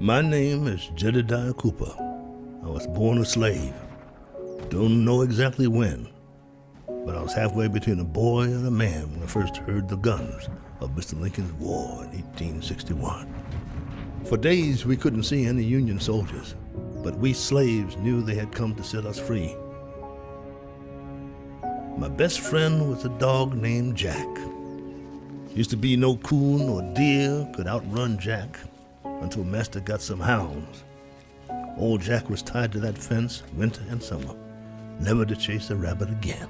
My name is Jedediah Cooper. I was born a slave. Don't know exactly when, but I was halfway between a boy and a man when I first heard the guns of Mr. Lincoln's War in 1861. For days we couldn't see any Union soldiers, but we slaves knew they had come to set us free. My best friend was a dog named Jack. Used to be no coon or deer could outrun Jack until Master got some hounds. Old Jack was tied to that fence winter and summer, never to chase a rabbit again.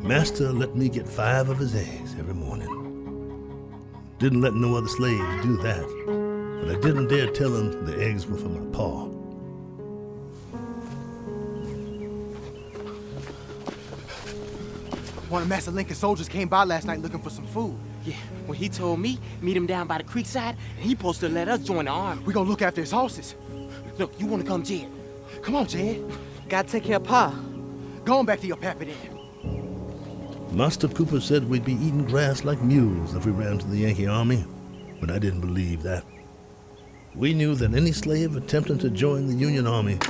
Master let me get 5 of his eggs every morning. Didn't let no other slaves do that, but I didn't dare tell him the eggs were for my pa. One of Master Lincoln's soldiers came by last night looking for some food. Yeah, well, he told me, meet him down by the creek side, and he supposed to let us join the army. We gonna look after his horses. Look, you wanna come, Jed? Come on, Jed. Gotta take care of Pa. Go on back to your pappy then. Master Cooper said we'd be eating grass like mules if we ran to the Yankee army, but I didn't believe that. We knew that any slave attempting to join the Union army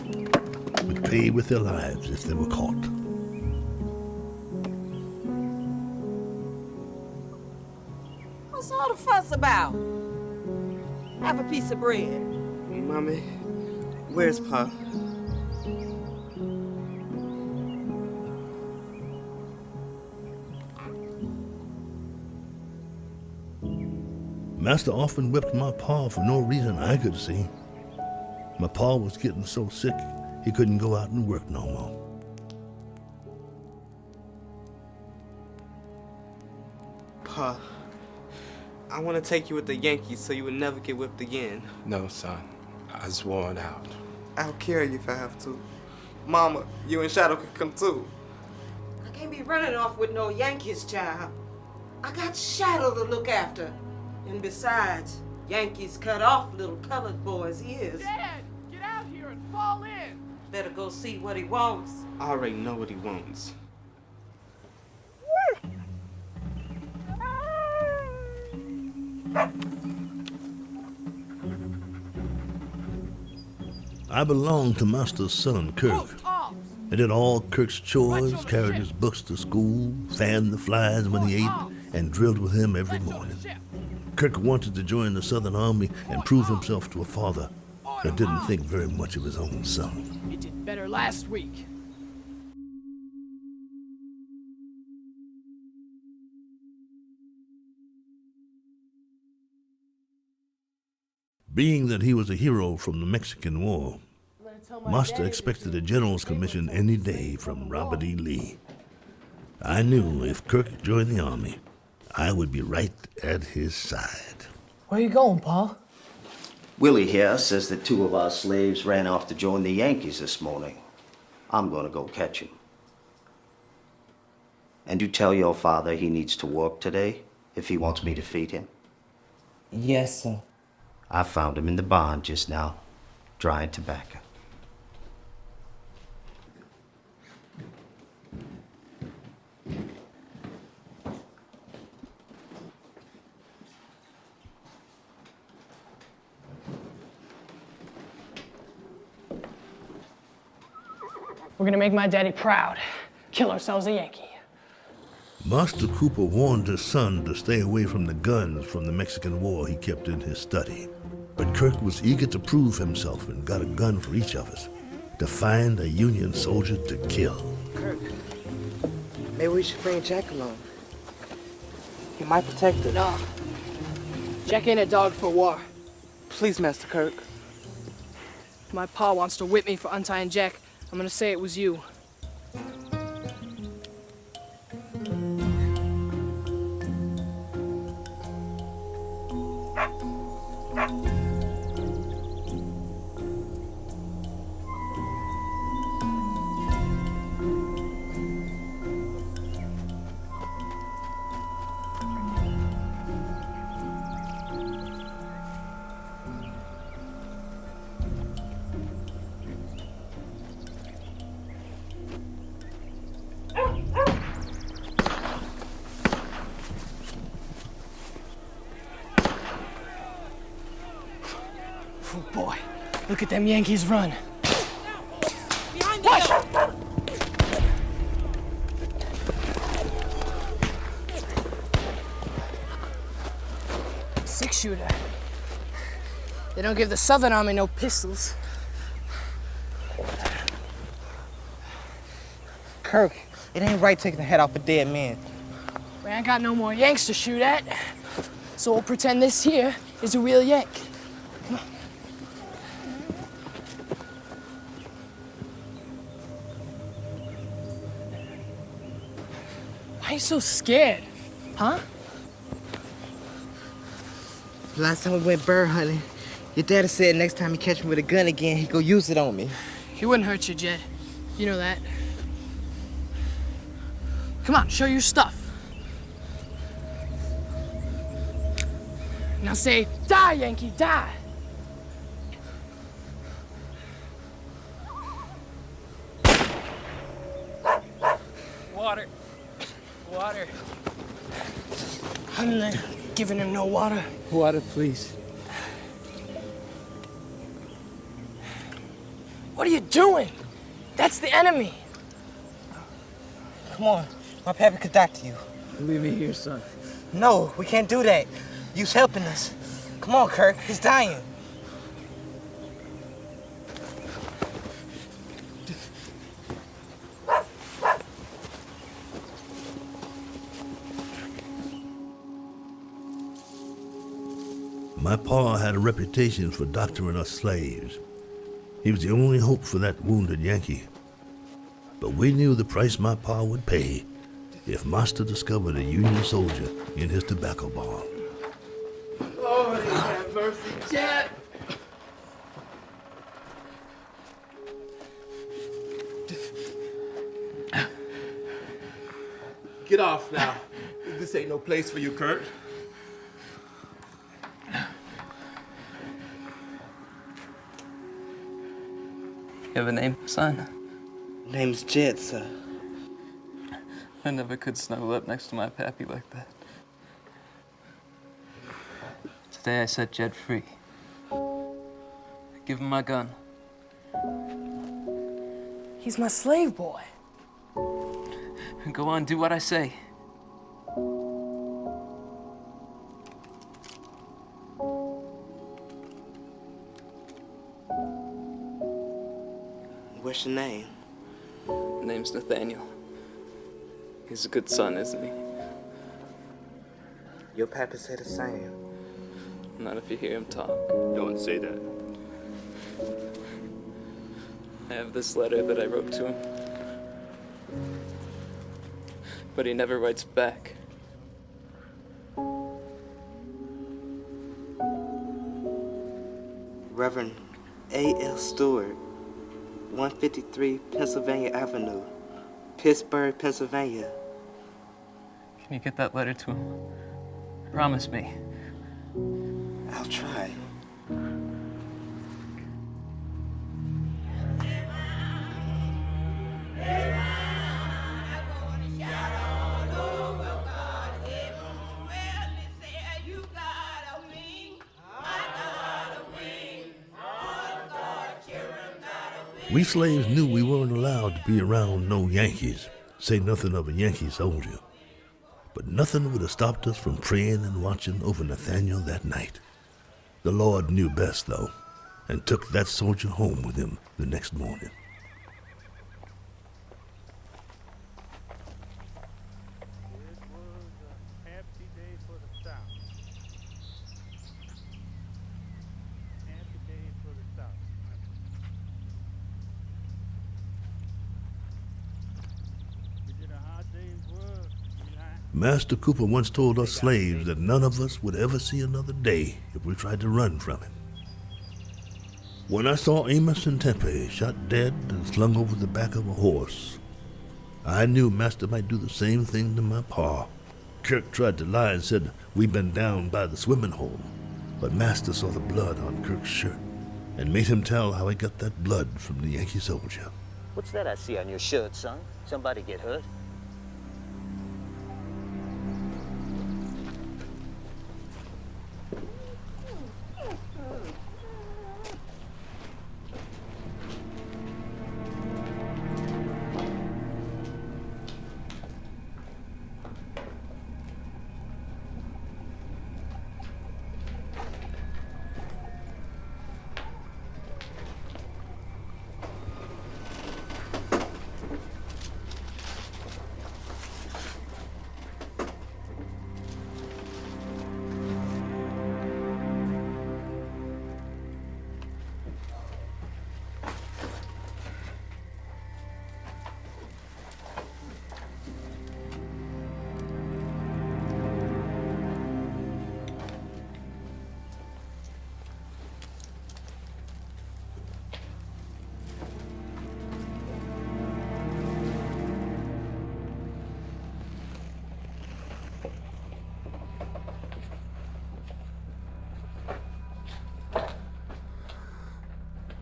would pay with their lives if they were caught. What's all the fuss about? Have a piece of bread. Mommy, where's Pa? Master often whipped my pa for no reason I could see. My pa was getting so sick he couldn't go out and work no more. Pa, I want to take you with the Yankees so you would never get whipped again. No, son. I was worn out. I'll carry you if I have to. Mama, you and Shadow can come too. I can't be running off with no Yankees, child. I got Shadow to look after. And besides, Yankees cut off little colored boy's ears. Dad, get out here and fall in. Better go see what he wants. I already know what he wants. I belonged to Master's son, Kirk. I did all Kirk's chores, carried his books to school, fanned the flies when he ate, and drilled with him every morning. Kirk wanted to join the Southern Army and prove himself to a father that didn't think very much of his own son. You did better last week. Being that he was a hero from the Mexican War, Master expected a general's commission any day from Robert E. Lee. I knew if Kirk joined the army, I would be right at his side. Where you going, Pa? Willie here says that 2 of our slaves ran off to join the Yankees this morning. I'm gonna go catch him. And you tell your father he needs to work today if he wants me to feed him. Yes, sir. I found him in the barn just now, drying tobacco. We're gonna make my daddy proud. Kill ourselves a Yankee. Master Cooper warned his son to stay away from the guns from the Mexican War he kept in his study. But Kirk was eager to prove himself and got a gun for each of us to find a Union soldier to kill. Kirk, maybe we should bring Jack along. He might protect us. No. Jack ain't a dog for war. Please, Master Kirk. If my pa wants to whip me for untying Jack, I'm gonna say it was you. Look at them Yankees run. Behind you! Six-shooter. They don't give the Southern Army no pistols. Kirk, it ain't right taking the head off a dead man. We ain't got no more Yanks to shoot at, so we'll pretend this here is a real Yank. Come on. Why are you so scared? Huh? Last time we went bird hunting, your daddy said next time he catch me with a gun again, he go use it on me. He wouldn't hurt you, Jed. You know that. Come on, show your stuff. Now say, die, Yankee, die. Water. Water. I'm not giving him no water. Water, please. What are you doing? That's the enemy. Come on, my pappy could doctor you. Leave me here, son. No, we can't do that. You's helping us. Come on, Kirk, he's dying. My pa had a reputation for doctoring us slaves. He was the only hope for that wounded Yankee. But we knew the price my pa would pay if Master discovered a Union soldier in his tobacco barn. Lord, have mercy, Jed. Get off now. This ain't no place for you, Kurt. You have a name, son? Name's Jed, sir. I never could snuggle up next to my pappy like that. Today I set Jed free. Give him my gun. He's my slave boy. Go on, do what I say. What's your name? Name's Nathaniel. He's a good son, isn't he? Your pappy said the same. Not if you hear him talk. Don't say that. I have this letter that I wrote to him. But he never writes back. Reverend A.L. Stewart, 153 Pennsylvania Avenue, Pittsburgh, Pennsylvania. Can you get that letter to him? Promise me. I'll try. We slaves knew we weren't allowed to be around no Yankees, say nothing of a Yankee soldier. But nothing would have stopped us from praying and watching over Nathaniel that night. The Lord knew best, though, and took that soldier home with him the next morning. Master Cooper once told us slaves that none of us would ever see another day if we tried to run from him. When I saw Amos and Tempe shot dead and slung over the back of a horse, I knew Master might do the same thing to my pa. Kirk tried to lie and said we'd been down by the swimming hole, but Master saw the blood on Kirk's shirt and made him tell how he got that blood from the Yankee soldier. What's that I see on your shirt, son? Somebody get hurt?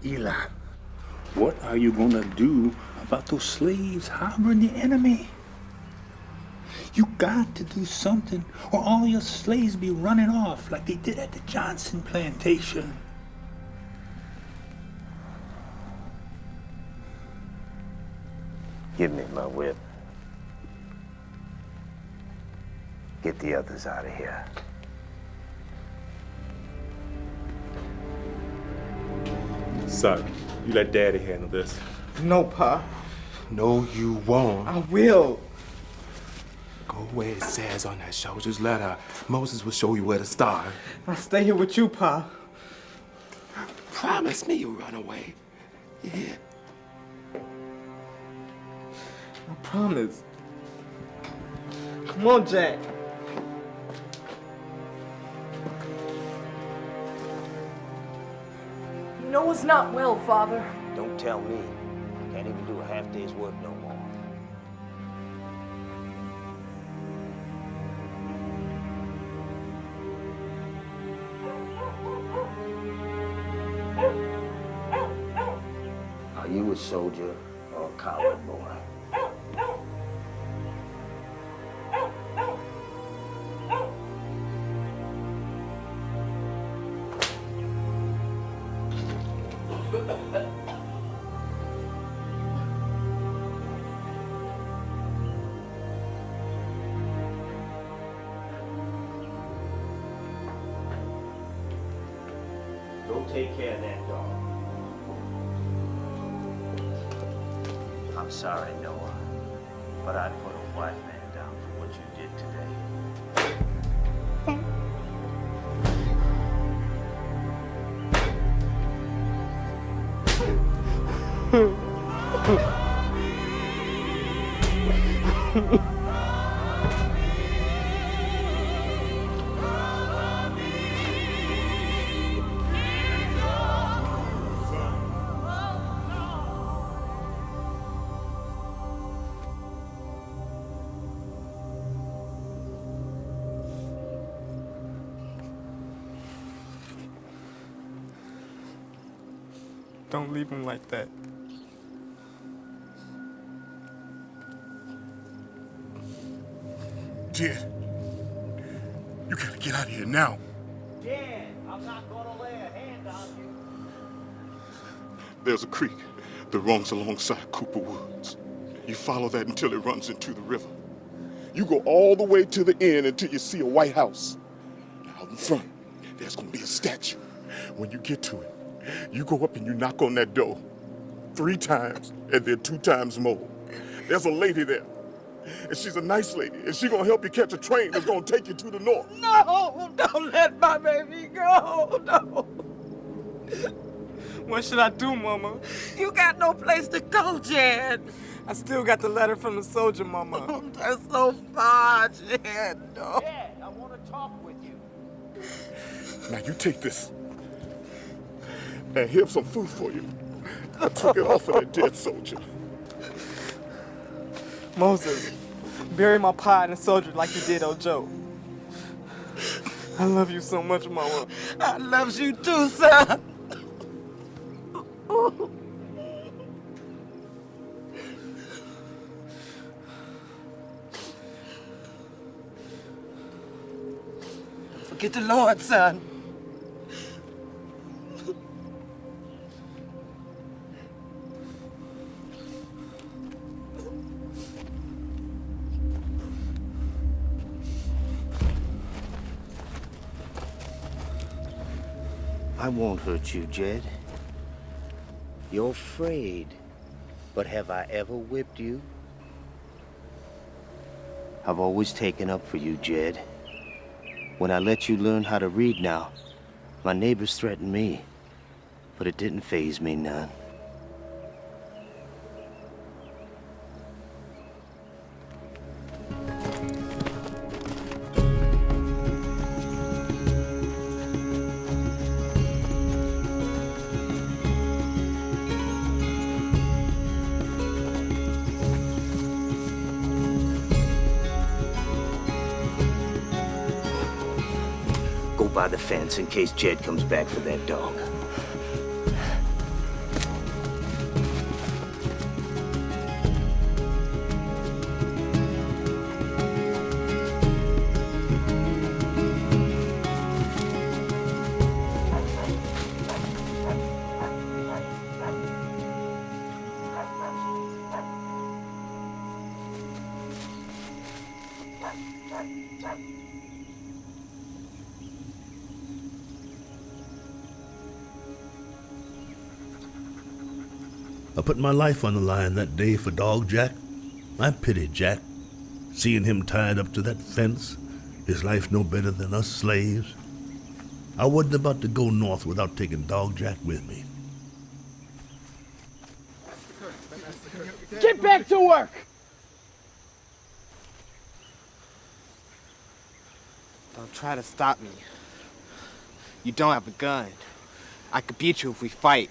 Eli, what are you gonna do about those slaves harboring the enemy? You got to do something, or all your slaves be running off like they did at the Johnson plantation. Give me my whip. Get the others out of here. Son, you let Daddy handle this. No, Pa. No, you won't. I will. Go where it says on that soldier's letter. Moses will show you where to start. I'll stay here with you, Pa. Promise me you'll run away. Yeah. I promise. Come on, Jack. Noah's not well, Father. Don't tell me. Can't even do a half day's work no more. Are you a soldier or a coward boy? Go take care of that dog. I'm sorry, Noah, but I put a white man down for what you did today. Don't leave him like that. Jed, you gotta get out of here now. Jed, I'm not gonna lay a hand on you. There's a creek that runs alongside Cooper Woods. You follow that until it runs into the river. You go all the way to the end until you see a white house. Out in front, there's gonna be a statue. When you get to it, you go up and you knock on that door 3 times and then 2 times more. There's a lady there, and she's a nice lady, and she's gonna help you catch a train that's gonna take you to the north. No, don't let my baby go. No. What should I do, Mama? You got no place to go, Jed. I still got the letter from the soldier, Mama. That's so far, Jed. No. Jed, I want to talk with you. Now you take this, and here's some food for you. I took it off of that dead soldier. Moses, bury my pie in the soldier like you did old Joe. I love you so much, Mama. I love you too, son. Forget the Lord, son. I won't hurt you, Jed. You're afraid. But have I ever whipped you? I've always taken up for you, Jed. When I let you learn how to read now, my neighbors threatened me, but it didn't faze me none. By the fence in case Jed comes back for that dog. I put my life on the line that day for Dog Jack. I pitied Jack, seeing him tied up to that fence, his life no better than us slaves. I wasn't about to go north without taking Dog Jack with me. Get back to work! Don't try to stop me. You don't have a gun. I could beat you if we fight.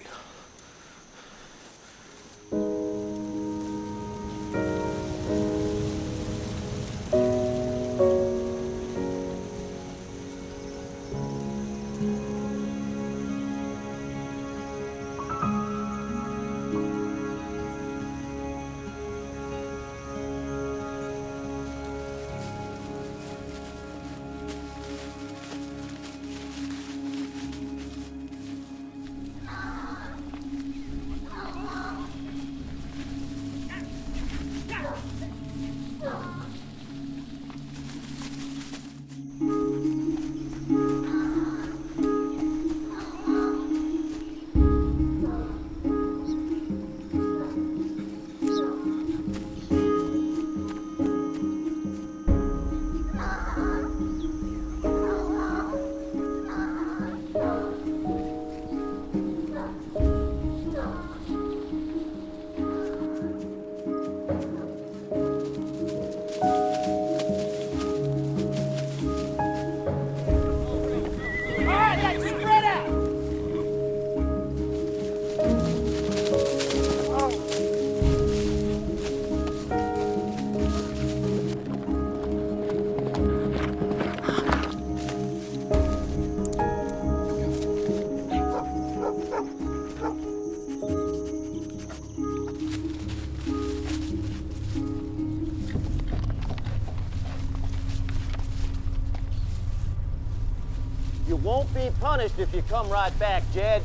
You won't be punished if you come right back, Jed.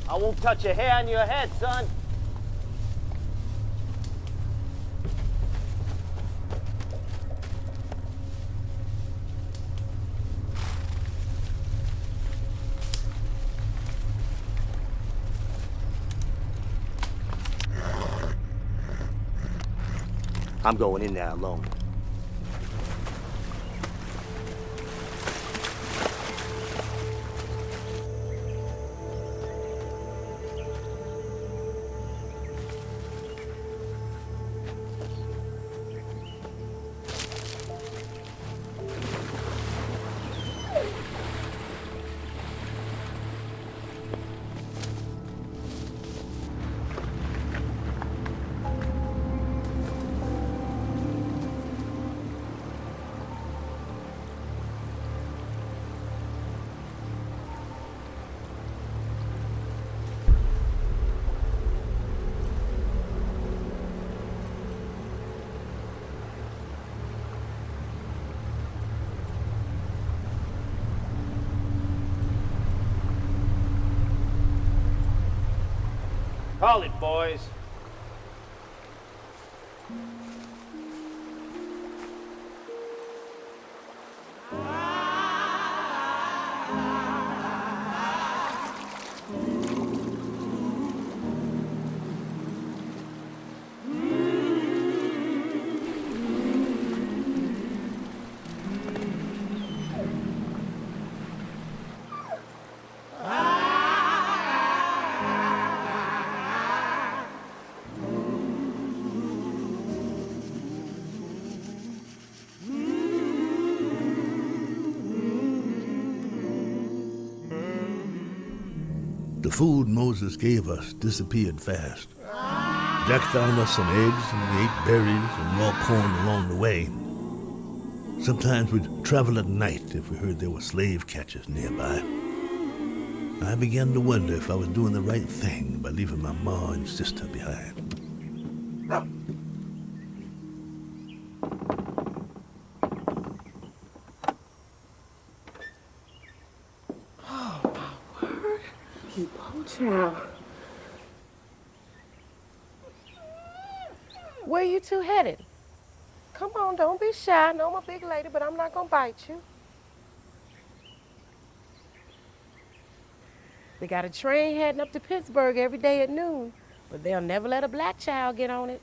I won't touch a hair on your head, son. I'm going in there alone. Call it, boys. The food Moses gave us disappeared fast. Jack found us some eggs, and we ate berries and raw corn along the way. Sometimes we'd travel at night if we heard there were slave catchers nearby. I began to wonder if I was doing the right thing by leaving my ma and sister behind. Child. Where you two headed? Come on, don't be shy. I know I'm a big lady, but I'm not gonna bite you. They got a train heading up to Pittsburgh every day at noon, but they'll never let a black child get on it.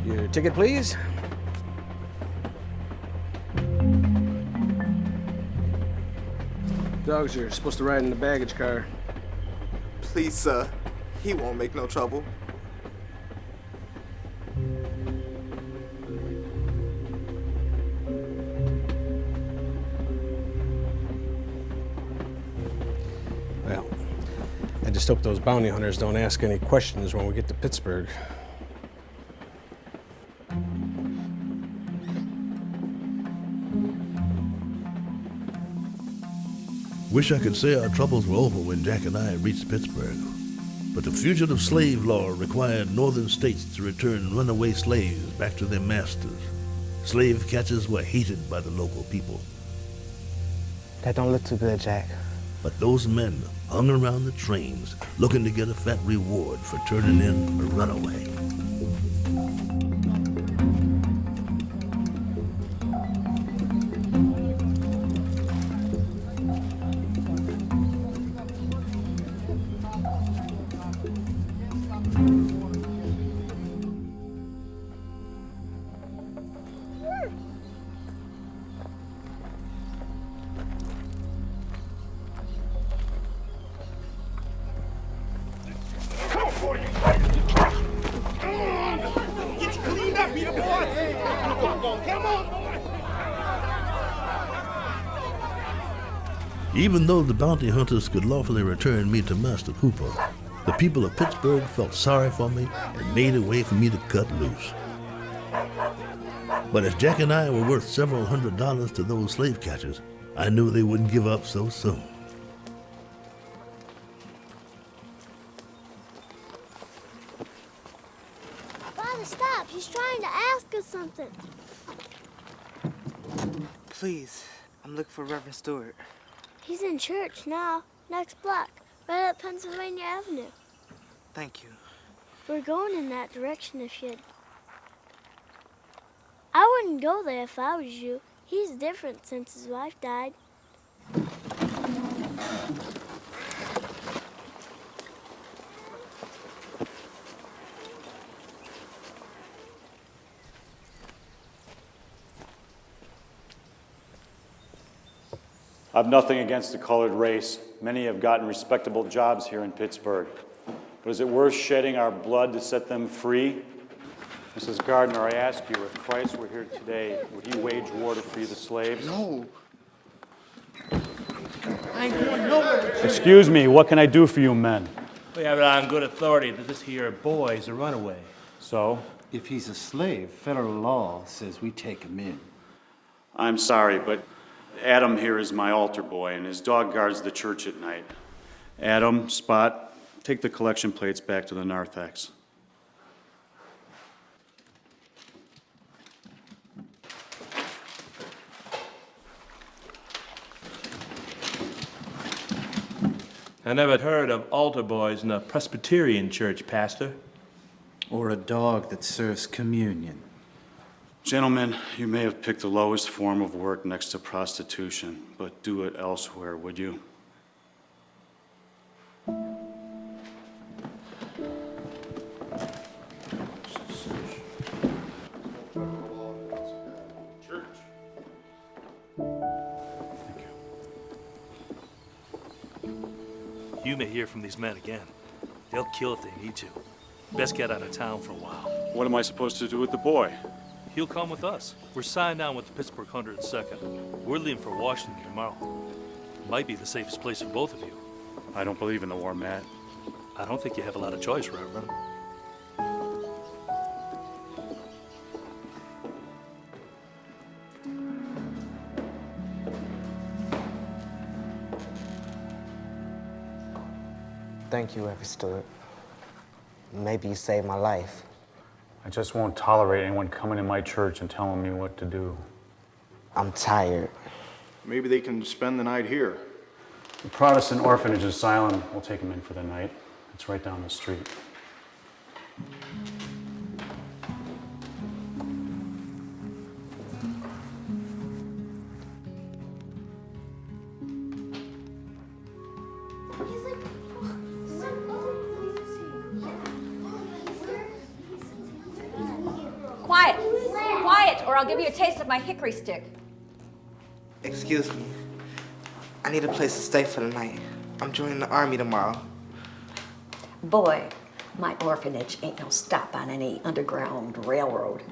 Your ticket, please. Dogs are supposed to ride in the baggage car. Please, sir. He won't make no trouble. Well, I just hope those bounty hunters don't ask any questions when we get to Pittsburgh. Wish I could say our troubles were over when Jack and I reached Pittsburgh. But the fugitive slave law required northern states to return runaway slaves back to their masters. Slave catchers were hated by the local people. That don't look too good, Jack. But those men hung around the trains looking to get a fat reward for turning in a runaway. Even though the bounty hunters could lawfully return me to Master Cooper, the people of Pittsburgh felt sorry for me and made a way for me to cut loose. But as Jack and I were worth several $100s to those slave catchers, I knew they wouldn't give up so soon. Father, stop. He's trying to ask us something. Please, I'm looking for Reverend Stewart. He's in church now, next block, right up Pennsylvania Avenue. Thank you. We're going in that direction if you'd... I wouldn't go there if I was you. He's different since his wife died. I've nothing against the colored race. Many have gotten respectable jobs here in Pittsburgh. But is it worth shedding our blood to set them free? Mrs. Gardner, I ask you, if Christ were here today, would he wage war to free the slaves? No. I ain't going nowhere. Excuse me, what can I do for you men? We have it on good authority that this here boy is a runaway. So? If he's a slave, federal law says we take him in. I'm sorry, but Adam here is my altar boy, and his dog guards the church at night. Adam, Spot, take the collection plates back to the narthex. I never heard of altar boys in a Presbyterian church, Pastor. Or a dog that serves communion. Gentlemen, you may have picked the lowest form of work next to prostitution, but do it elsewhere, would you? You may hear from these men again. They'll kill if they need to. Best get out of town for a while. What am I supposed to do with the boy? He'll come with us. We're signed on with the Pittsburgh 102nd. We're leaving for Washington tomorrow. Might be the safest place for both of you. I don't believe in the war, Matt. I don't think you have a lot of choice, Reverend. Thank you, Reverend Stewart. Maybe you saved my life. I just won't tolerate anyone coming in my church and telling me what to do. I'm tired. Maybe they can spend the night here. The Protestant Orphanage Asylum will take them in for the night. It's right down the street. Quiet! Quiet, or I'll give you a taste of my hickory stick. Excuse me. I need a place to stay for the night. I'm joining the army tomorrow. Boy, my orphanage ain't no stop on any underground railroad.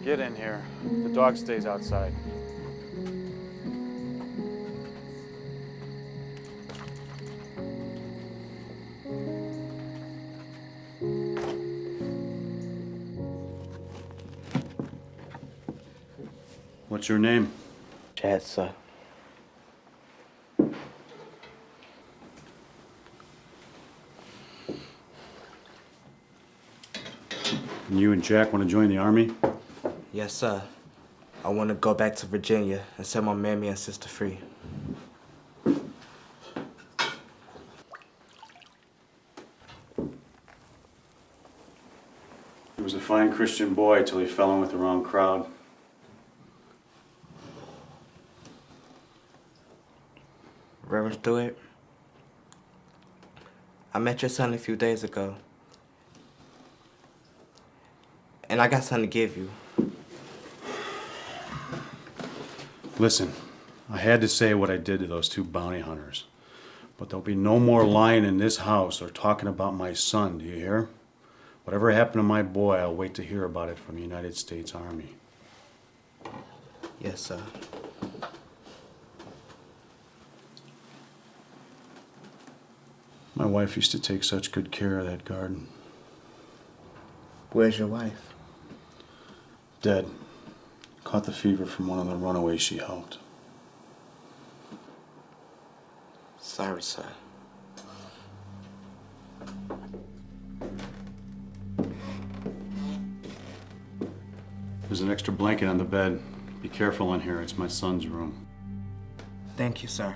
Get in here. The dog stays outside. What's your name? Chad, sir. And you and Jack want to join the army? Yes, sir. I want to go back to Virginia and set my mammy and sister free. He was a fine Christian boy till he fell in with the wrong crowd. Reverend Stewart, I met your son a few days ago. And I got something to give you. Listen, I had to say what I did to those two bounty hunters. But there'll be no more lying in this house or talking about my son, do you hear? Whatever happened to my boy, I'll wait to hear about it from the United States Army. Yes, sir. My wife used to take such good care of that garden. Where's your wife? Dead. Caught the fever from one of the runaways she helped. Sorry, sir. There's an extra blanket on the bed. Be careful in here. It's my son's room. Thank you, sir.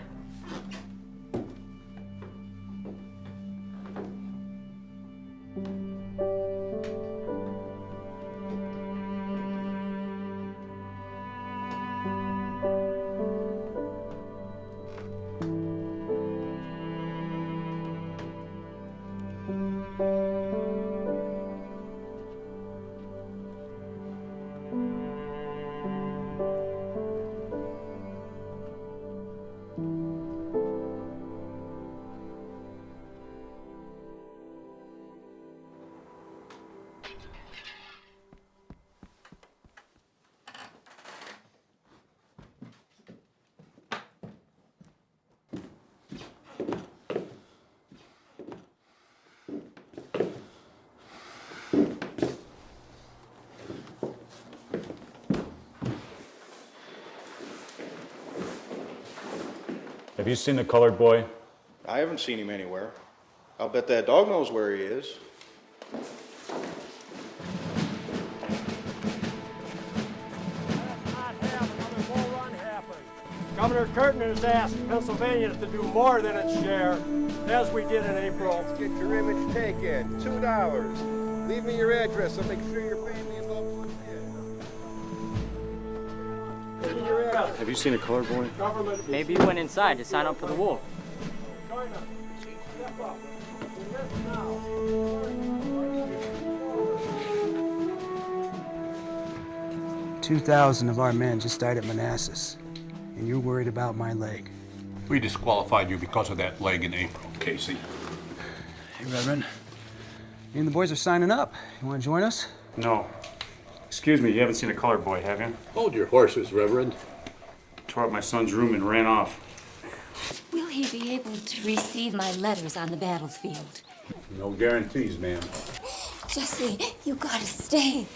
Have you seen the colored boy? I haven't seen him anywhere. I'll bet that dog knows where he is. Governor Curtin has asked Pennsylvania to do more than its share, as we did in April. Let's get your image taken. $2. Leave me your address. I'll make sure you're paying me in local. Have you seen a colored boy? Maybe he went inside to sign up for the war. 2,000 of our men just died at Manassas, and you're worried about my leg. We disqualified you because of that leg in April, Casey. Hey, Reverend. Me and the boys are signing up. You want to join us? No. Excuse me, you haven't seen a colored boy, have you? Hold your horses, Reverend. Tore up my son's room and ran off. Willie, he be able to receive my letters on the battlefield? No guarantees, ma'am. Jesse, you gotta stay.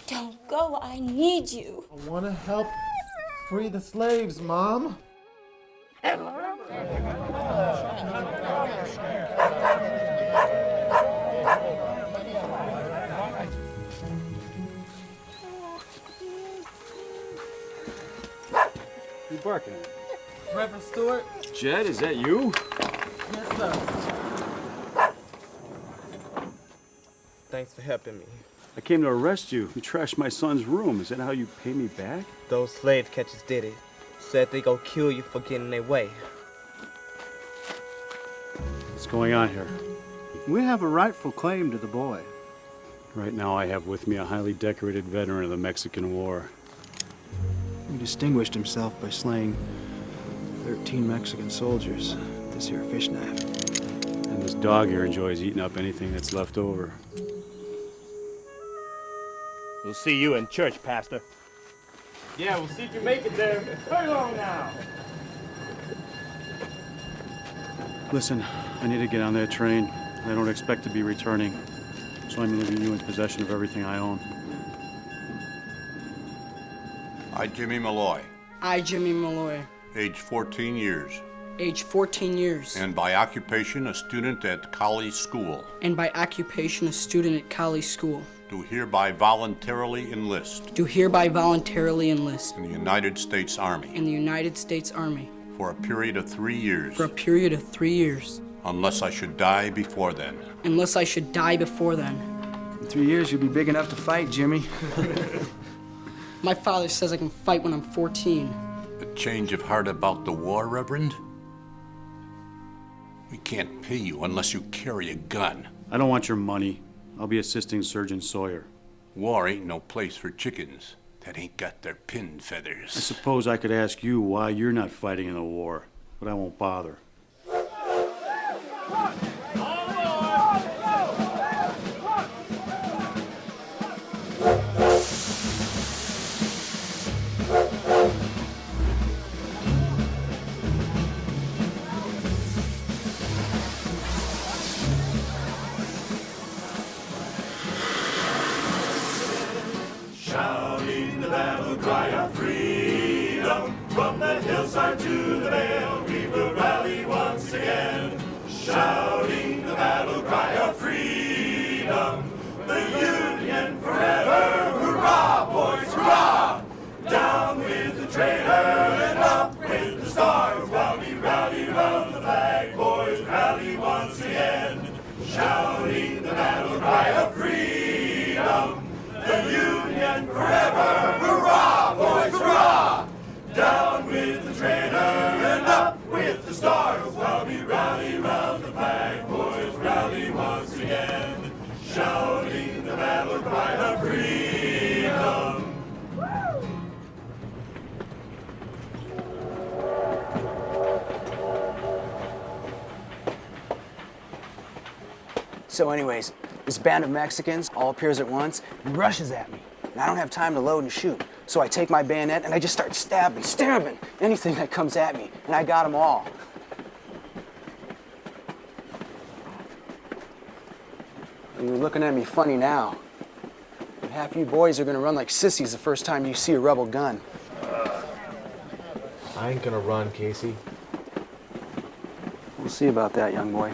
Don't go. I need you. I want to help free the slaves, Mom. You barking at? Reverend Stewart? Jed, is that you? Yes, sir. Thanks for helping me. I came to arrest you. You trashed my son's room. Is that how you pay me back? Those slave catchers did it. Said they go kill you for getting their way. What's going on here? We have a rightful claim to the boy. Right now I have with me a highly decorated veteran of the Mexican War. He distinguished himself by slaying 13 Mexican soldiers with this here fish knife. And this dog here enjoys eating up anything that's left over. We'll see you in church, Pastor. Yeah, we'll see if you make it there. Very long now. Listen, I need to get on that train. I don't expect to be returning, so I'm leaving you in possession of everything I own. I, Jimmy Malloy, I, Jimmy Malloy, age 14 years, age 14 years, and by occupation a student at College School, and by occupation a student at College School, do hereby voluntarily enlist do hereby voluntarily enlist in the United States Army in the United States Army for a period of 3 years, for a period of 3 years, unless I should die before then. unless I should die before then. In 3 years, you'll be big enough to fight, Jimmy. My father says I can fight when I'm 14. A change of heart about the war, Reverend? We can't pay you unless you carry a gun. I don't want your money. I'll be assisting Surgeon Sawyer. War ain't no place for chickens that ain't got their pin I feathers. suppose I could ask you why you're not fighting in the war, but I won't bother. Shouting the battle cry of freedom, from the hillside to the vale, we will rally once again. Shouting the battle cry of freedom, the Union forever, hurrah, boys, hurrah! Down with the traitor and up with the stars, while we rally round the flag, boys, rally once again. Shouting the battle cry of freedom, the Union forever, hurrah, boys, hurrah! Down with the traitor and up with the stars, while we rally round the flag, boys, rally once again. Shouting the battle cry of freedom. So anyways, this band of Mexicans all appears at once and rushes at me. And I don't have time to load and shoot. So I take my bayonet and I just start stabbing, anything that comes at me. And I got them all. And you're looking at me funny now. But half you boys are gonna run like sissies the first time you see a rebel gun. I ain't gonna run, Casey. We'll see about that, young boy.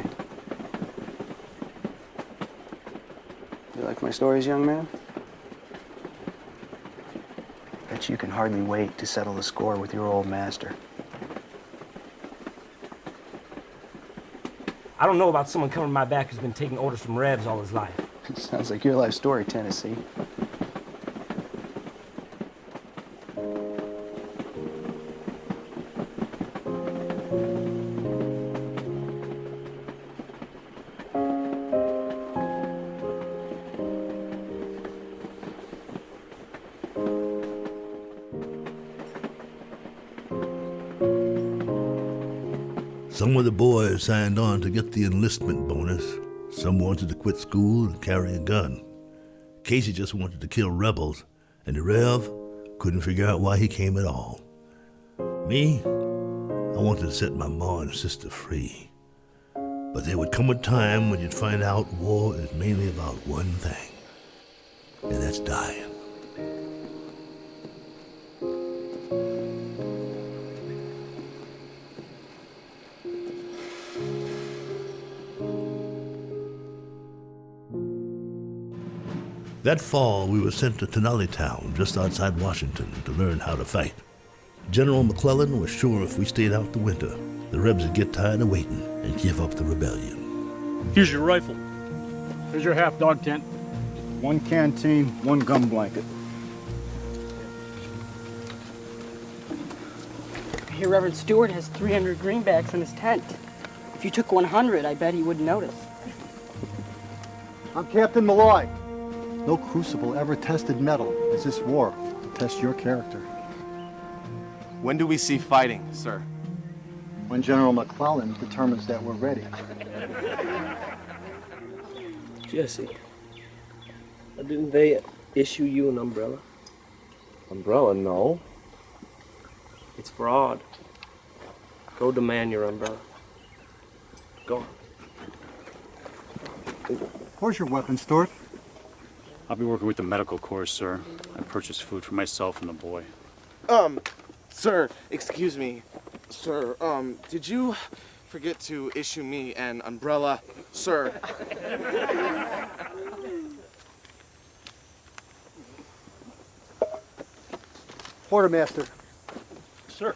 You like my stories, young man? Bet you can hardly wait to settle the score with your old master. I don't know about someone coming my back who's been taking orders from Rebs all his life. Sounds like your life story, Tennessee. Some of the boys signed on to get the enlistment bonus. Some wanted to quit school and carry a gun. Casey just wanted to kill rebels, and the Rev couldn't figure out why he came at all. Me, I wanted to set my ma and sister free. But there would come a time when you'd find out war is mainly about one thing, and that's dying. That fall, we were sent to Tenali Town, just outside Washington, to learn how to fight. General McClellan was sure if we stayed out the winter, the Rebs would get tired of waiting and give up the rebellion. Here's your rifle. Here's your half-dog tent. 1 canteen, 1 gum blanket. I hear Reverend Stewart has 300 greenbacks in his tent. If you took 100, I bet he wouldn't notice. I'm Captain Malloy. No crucible ever tested metal as this war will test your character. When do we see fighting, sir? When General McClellan determines that we're ready. Jesse, didn't they issue you an umbrella? Umbrella? No. It's fraud. Go demand your umbrella. Go on. Where's your weapon, Stewart? I'll be working with the medical corps, sir. I purchased food for myself and the boy. Sir, excuse me. Sir, did you forget to issue me an umbrella, sir? Quartermaster. Sir,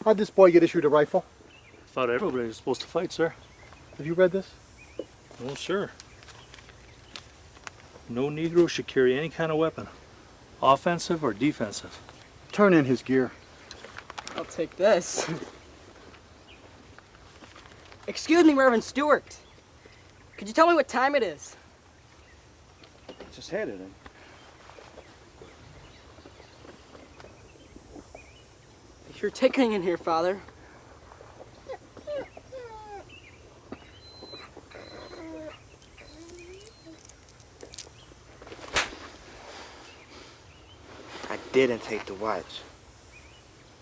How'd this boy get issued a rifle? thought everybody was supposed to fight, sir. Have you read this? No, sir. No Negro should carry any kind of weapon, offensive or defensive. Turn in his gear. I'll take this. Excuse me, Reverend Stewart. Could you tell me what time it is? Just had it in. You're tickling in here, Father. I didn't take the watch.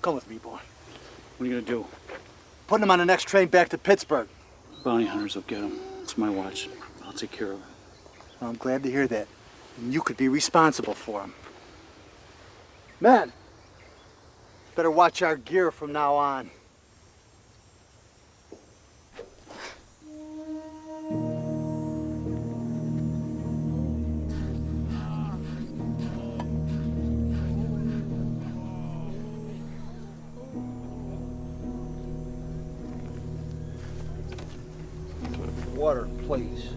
Come with me, boy. What are you gonna do? Putting him on the next train back to Pittsburgh. Bounty hunters will get him. It's my watch. I'll take care of it. Well, I'm glad to hear that. And you could be responsible for him. Men, better watch our gear from now on. Water, please.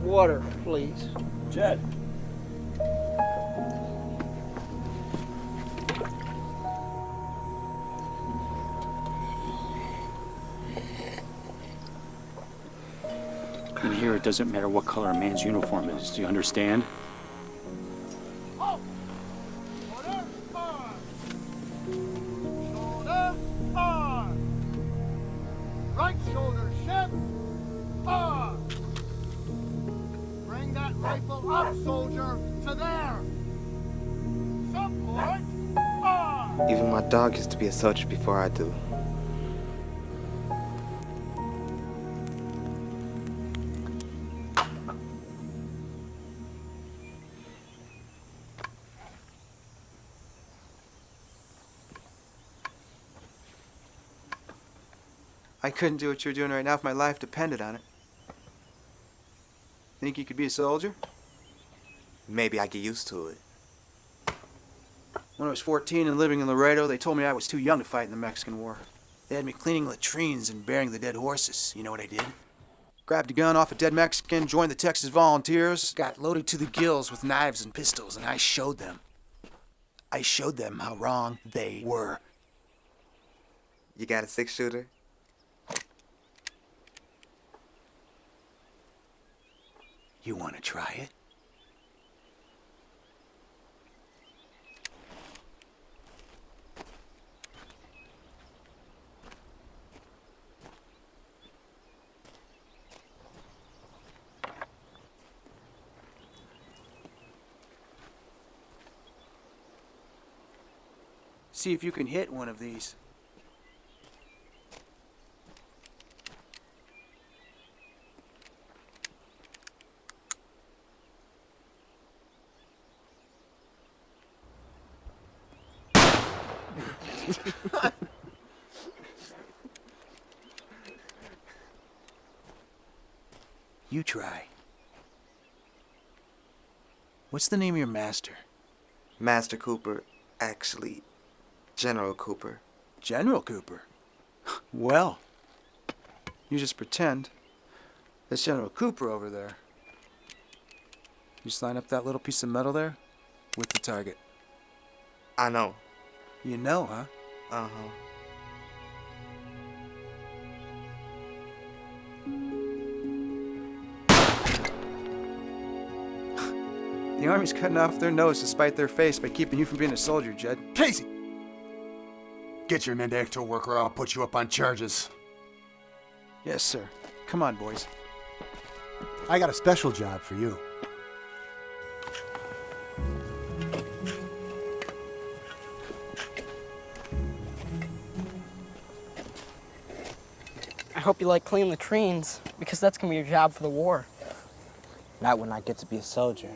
Water, please. Jed. And here, it doesn't matter what color a man's uniform is. Do you understand? Right shoulder, ship, forward. Bring that rifle up, soldier, to there. Support, forward. Even my dog used to be a soldier before I do. I couldn't do what you're doing right now if my life depended on it. Think you could be a soldier? Maybe I get used to it. When I was 14 and living in Laredo, they told me I was too young to fight in the Mexican War. They had me cleaning latrines and burying the dead horses. You know what I did? Grabbed a gun off a dead Mexican, joined the Texas Volunteers, got loaded to the gills with knives and pistols, and I showed them. I showed them how wrong they were. You got a 6-shooter? You want to try it? See if you can hit one of these. You try. What's the name of your master? Master Cooper, actually, General Cooper. General Cooper? Well, you just pretend. That's General Cooper over there. You just line up that little piece of metal there with the target. I know. You know, huh? Uh-huh. The Army's cutting off their nose to spite their face by keeping you from being a soldier, Jed. Casey! Get your men to actual work or I'll put you up on charges. Yes, sir. Come on, boys. I got a special job for you. I hope you like cleaning latrines, because that's gonna be your job for the war. Not when I get to be a soldier.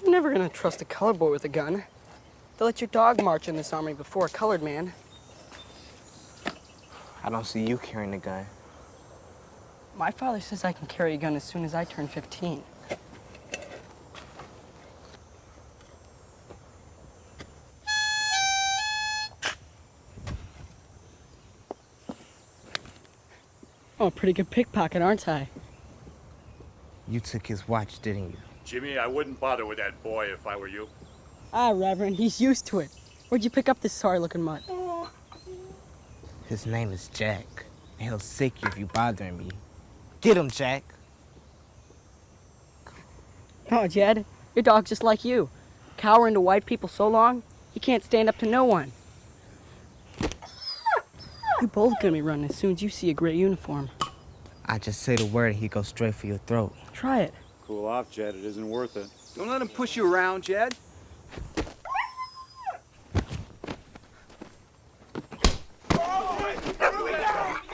You're never gonna trust a colored boy with a gun. They'll let your dog march in this army before a colored man. I don't see you carrying a gun. My father says I can carry a gun as soon as I turn 15. I'm a pretty good pickpocket, aren't I? You took his watch, didn't you? Jimmy, I wouldn't bother with that boy if I were you. Ah, Reverend, he's used to it. Where'd you pick up this sorry-looking mutt? His name is Jack, and he'll sick you if you bothering me. Get him, Jack. Oh, Jed, your dog's just like you. Cowering to white people so long, he can't stand up to no one. You're both gonna be running as soon as you see a gray uniform. I just say the word and he goes straight for your throat. Try it. Cool off, Jed. It isn't worth it. Don't let him push you around, Jed.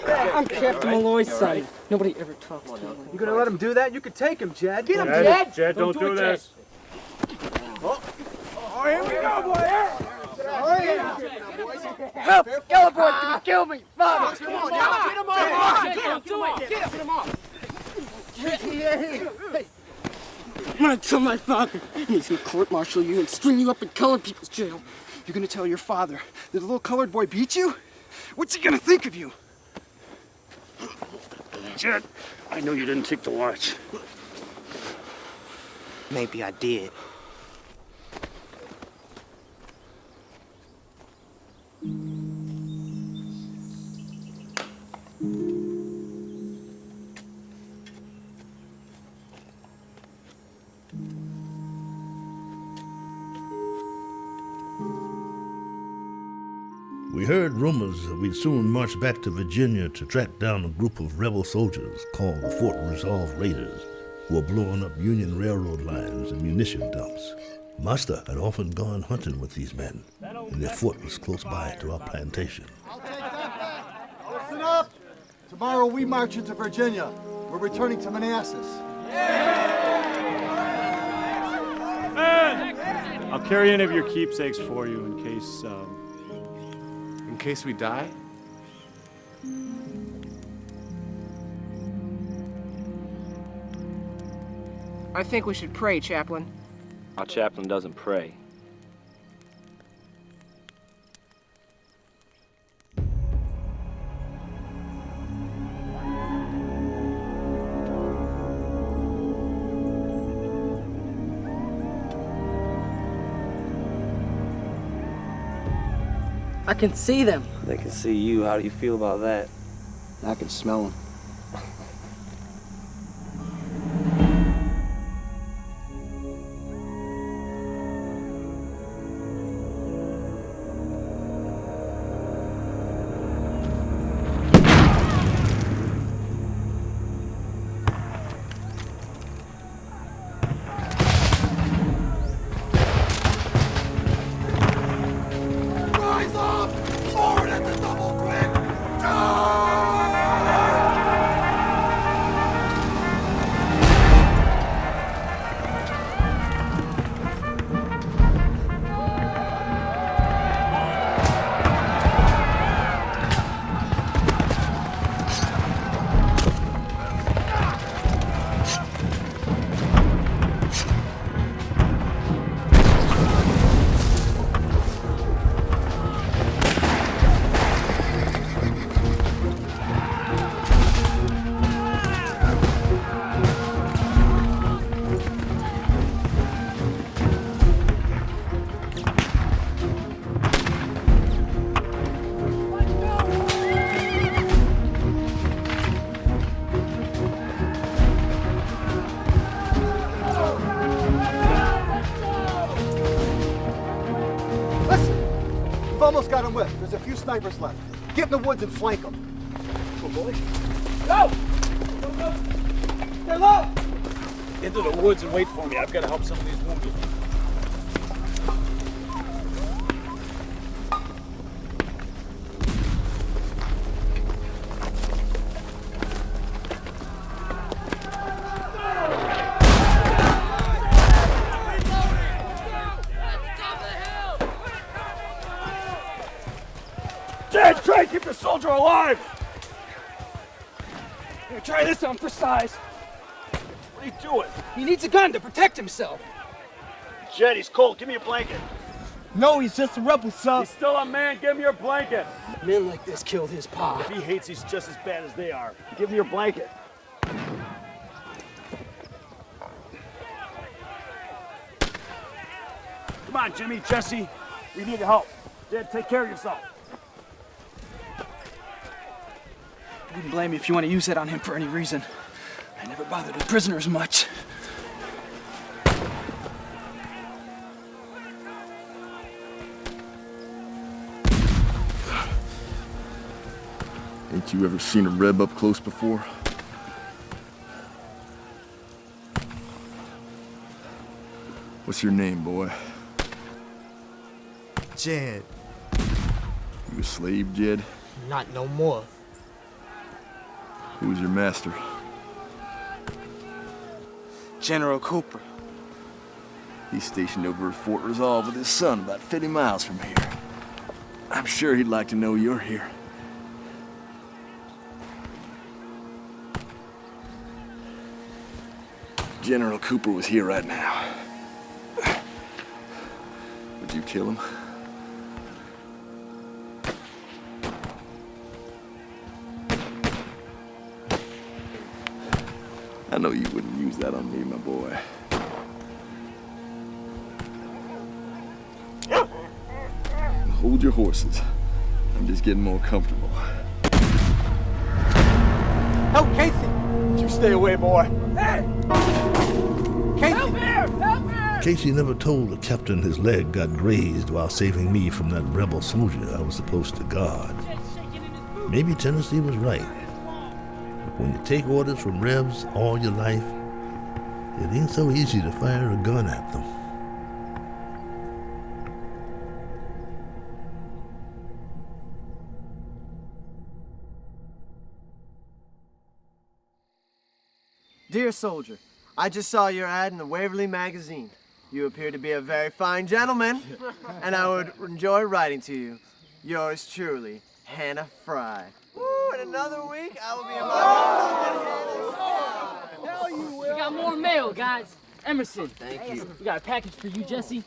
I'm Captain Malloy's son. Nobody ever talks to him. You gonna let him do that? You could take him, Jed. Get him, Jed! Jed, don't do this. Oh, here we go, boy. Help! Yellow boy's gonna kill me! Father! Come on, now. Get him off! Get him off! I'm gonna tell my father, and he's gonna court-martial you and string you up in colored people's jail. You're gonna tell your father that the little colored boy beat you? What's he gonna think of you? Jed, I know you didn't take the watch. Maybe I did. We heard rumors that we'd soon march back to Virginia to track down a group of rebel soldiers called the Fort Resolve Raiders, who were blowing up Union Railroad lines and munition dumps. Master had often gone hunting with these men, and their fort was close by to our plantation. Listen up! Tomorrow we march into Virginia. We're returning to Manassas. I'll carry any of your keepsakes for you in case, In case we die? I think we should pray, Chaplain. Our chaplain doesn't pray. I can see them. They can see you. How do you feel about that? I can smell them. We've almost got him whipped. There's a few snipers left. Get in the woods and flank them. Go, boy. Go! Go! Stay low! Into the woods and wait for me. I've got to help some of these wounded. Jed, try and keep the soldier alive! Here, try this on for size. What are you doing? He needs a gun to protect himself. Jed, he's cold. Give me a blanket. No, he's just a rebel, son. He's still a man. Give me your blanket. Men like this killed his pa. If he hates, he's just as bad as they are. Give me your blanket. Come on, Jimmy, Jesse. We need help. Jed, take care of yourself. I wouldn't blame you if you want to use that on him for any reason. I never bothered with prisoners much. Ain't you ever seen a Reb up close before? What's your name, boy? Jed. You a slave, Jed? Not no more. Who's your master? General Cooper. He's stationed over at Fort Resolve with his son, about 50 miles from here. I'm sure he'd like to know you're here. If General Cooper was here right now, would you kill him? I know you wouldn't use that on me, my boy. Hold your horses. I'm just getting more comfortable. Help Casey! You stay away, boy. Hey! Casey! Help here! Help here! Casey never told the captain his leg got grazed while saving me from that rebel soldier I was supposed to guard. Maybe Tennessee was right. When you take orders from Rebs all your life, it ain't so easy to fire a gun at them. Dear soldier, I just saw your ad in the Waverly magazine. You appear to be a very fine gentleman, and I would enjoy writing to you. Yours truly, Hannah Fry. Woo, in another week, I will be in my Hell you will. We got more mail, guys. Emerson. Thank you. We got a package for you, Jesse.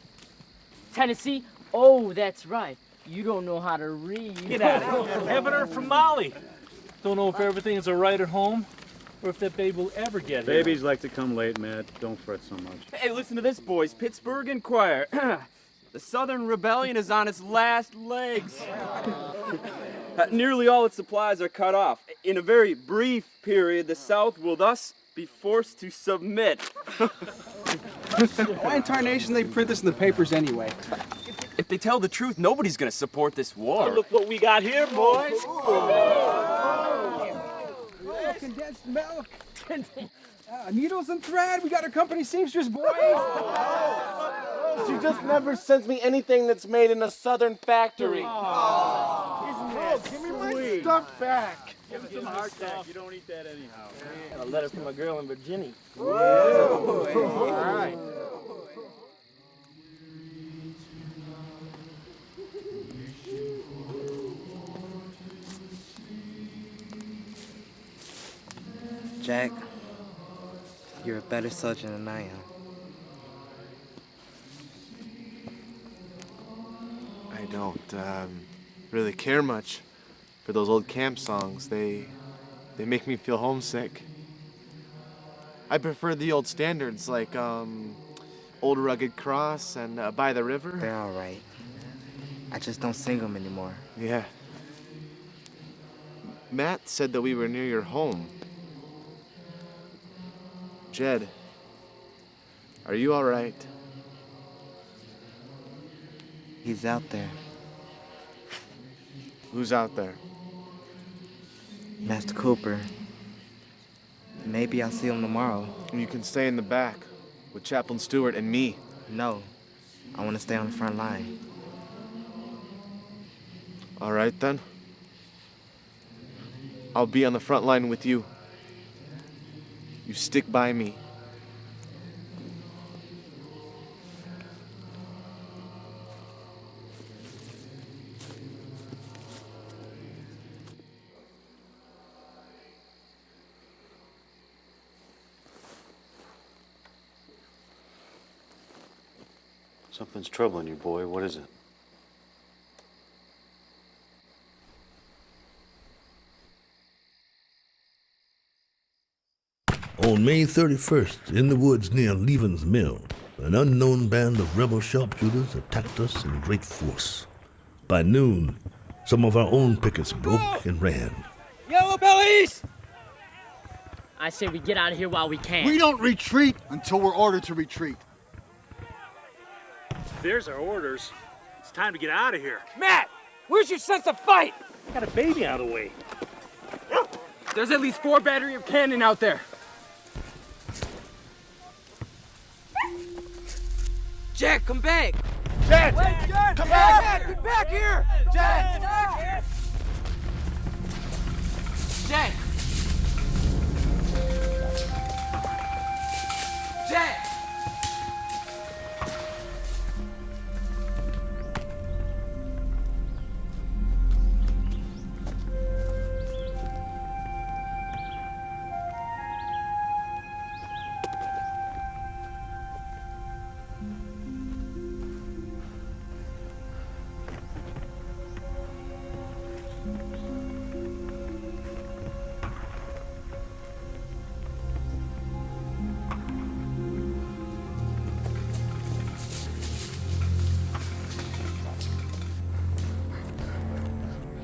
Tennessee. Oh, that's right. You don't know how to read. Get out of here. Haven't heard from Molly. Don't know if everything is all right at home or if that babe will ever get here. Babies like to come late, Matt. Don't fret so much. Hey, listen to this, boys. Pittsburgh Inquirer. The Southern Rebellion is on its last legs. Nearly all its supplies are cut off. In a very brief period, the South will thus be forced to submit. Why in tarnation they print this in the papers anyway? If they tell the truth, nobody's gonna support this war. Look what we got here, boys. Condensed milk. Needles and thread. We got our company seamstress, boys. She just never sends me anything that's made in a southern factory. Isn't that give me my stuff back. Give it some hardtack. You don't eat that anyhow. Got a letter from a girl in Virginia. All right. Jack, you're a better soldier than I am. I don't really care much for those old camp songs. They make me feel homesick. I prefer the old standards like Old Rugged Cross and By the River. They're all right. I just don't sing them anymore. Yeah. Matt said that we were near your home. Jed, are you all right? He's out there. Who's out there? Master Cooper. Maybe I'll see him tomorrow. And you can stay in the back with Chaplain Stewart and me. No, I want to stay on the front line. All right, then. I'll be on the front line with you. You stick by me. Something's troubling you, boy. What is it? On May 31st, in the woods near Leavens Mill, an unknown band of rebel sharpshooters attacked us in great force. By noon, some of our own pickets broke and ran. Yellow bellies! I say we get out of here while we can. We don't retreat until we're ordered to retreat. There's our orders. It's time to get out of here. Matt, where's your sense of fight? Got a baby out of the way. There's at least 4 battery of cannon out there. Jack, come back! Jack! Wait, Jack! Come back! back! Get back here! Jack! Jack! Jack!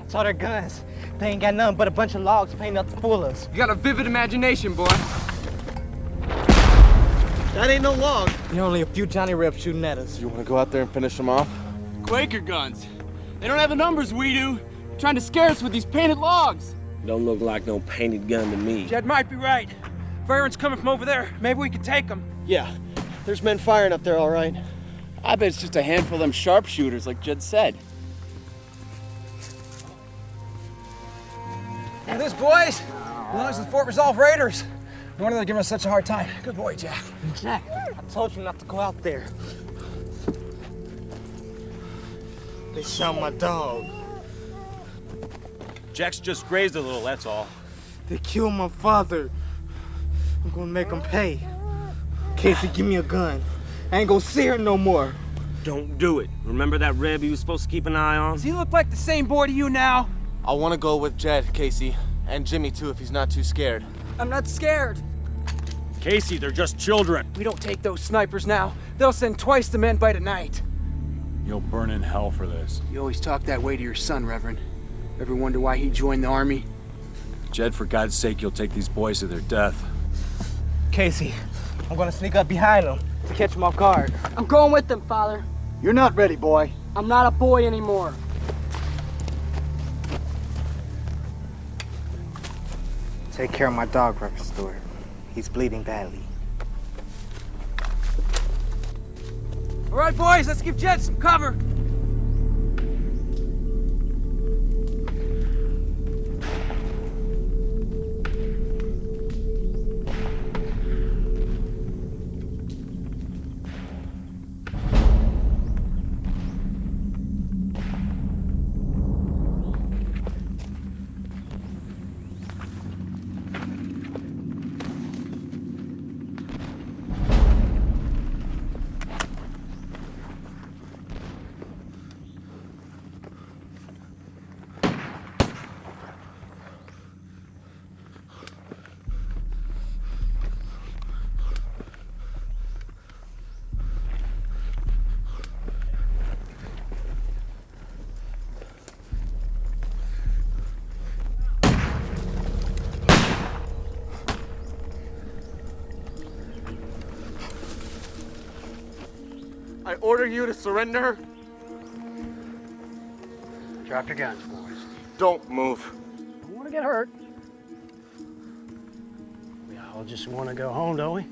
Saw their guns. They ain't got nothing but a bunch of logs painted up to fool us. You got a vivid imagination, boy. That ain't no log. There are only a few Johnny Rebs shooting at us. You want to go out there and finish them off? Quaker guns. They don't have the numbers we do. Trying to scare us with these painted logs. Don't look like no painted gun to me. Jed might be right. Firing's coming from over there. Maybe we can take them. Yeah, there's men firing up there, all right. I bet it's just a handful of them sharpshooters, like Jed said. Look at this, boys. Belongs to the Fort Resolve Raiders. No wonder they're giving us such a hard time. Good boy, Jack. Jack, I told you not to go out there. They shot my dog. Jack's just grazed a little, that's all. They killed my father. I'm gonna make them pay. Casey, give me a gun. I ain't gonna see her no more. Don't do it. Remember that Reb you was supposed to keep an eye on? Does he look like the same boy to you now? I want to go with Jed, Casey, and Jimmy too if he's not too scared. I'm not scared. Casey, they're just children. We don't take those snipers now. They'll send twice the men by tonight. You'll burn in hell for this. You always talk that way to your son, Reverend. Ever wonder why he joined the army? Jed, for God's sake, you'll take these boys to their death. Casey, I'm gonna sneak up behind them to catch them off guard. I'm going with them, Father. You're not ready, boy. I'm not a boy anymore. Take care of my dog, Reverend Stewart. He's bleeding badly. All right, boys, let's give Jed some cover. I order you to surrender. Drop your guns, boys. Don't move. Don't want to get hurt. We all just want to go home, don't we?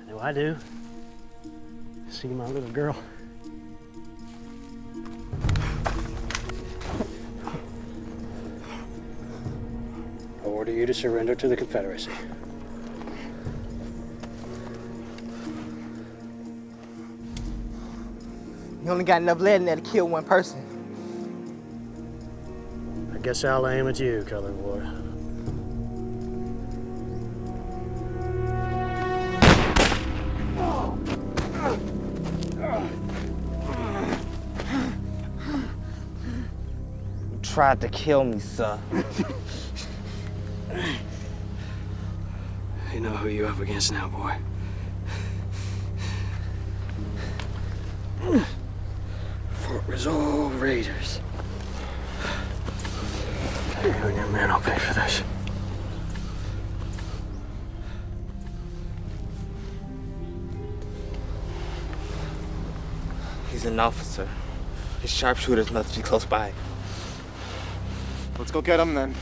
I know I do. See my little girl. I order you to surrender to the Confederacy. You only got enough lead in there to kill one person. I guess I'll aim at you, colored boy. You tried to kill me, sir. You know who you're up against now, boy. Fort Resolve Raiders. You and your men will pay for this. He's an officer. His sharpshooters must be close by. Let's go get him then.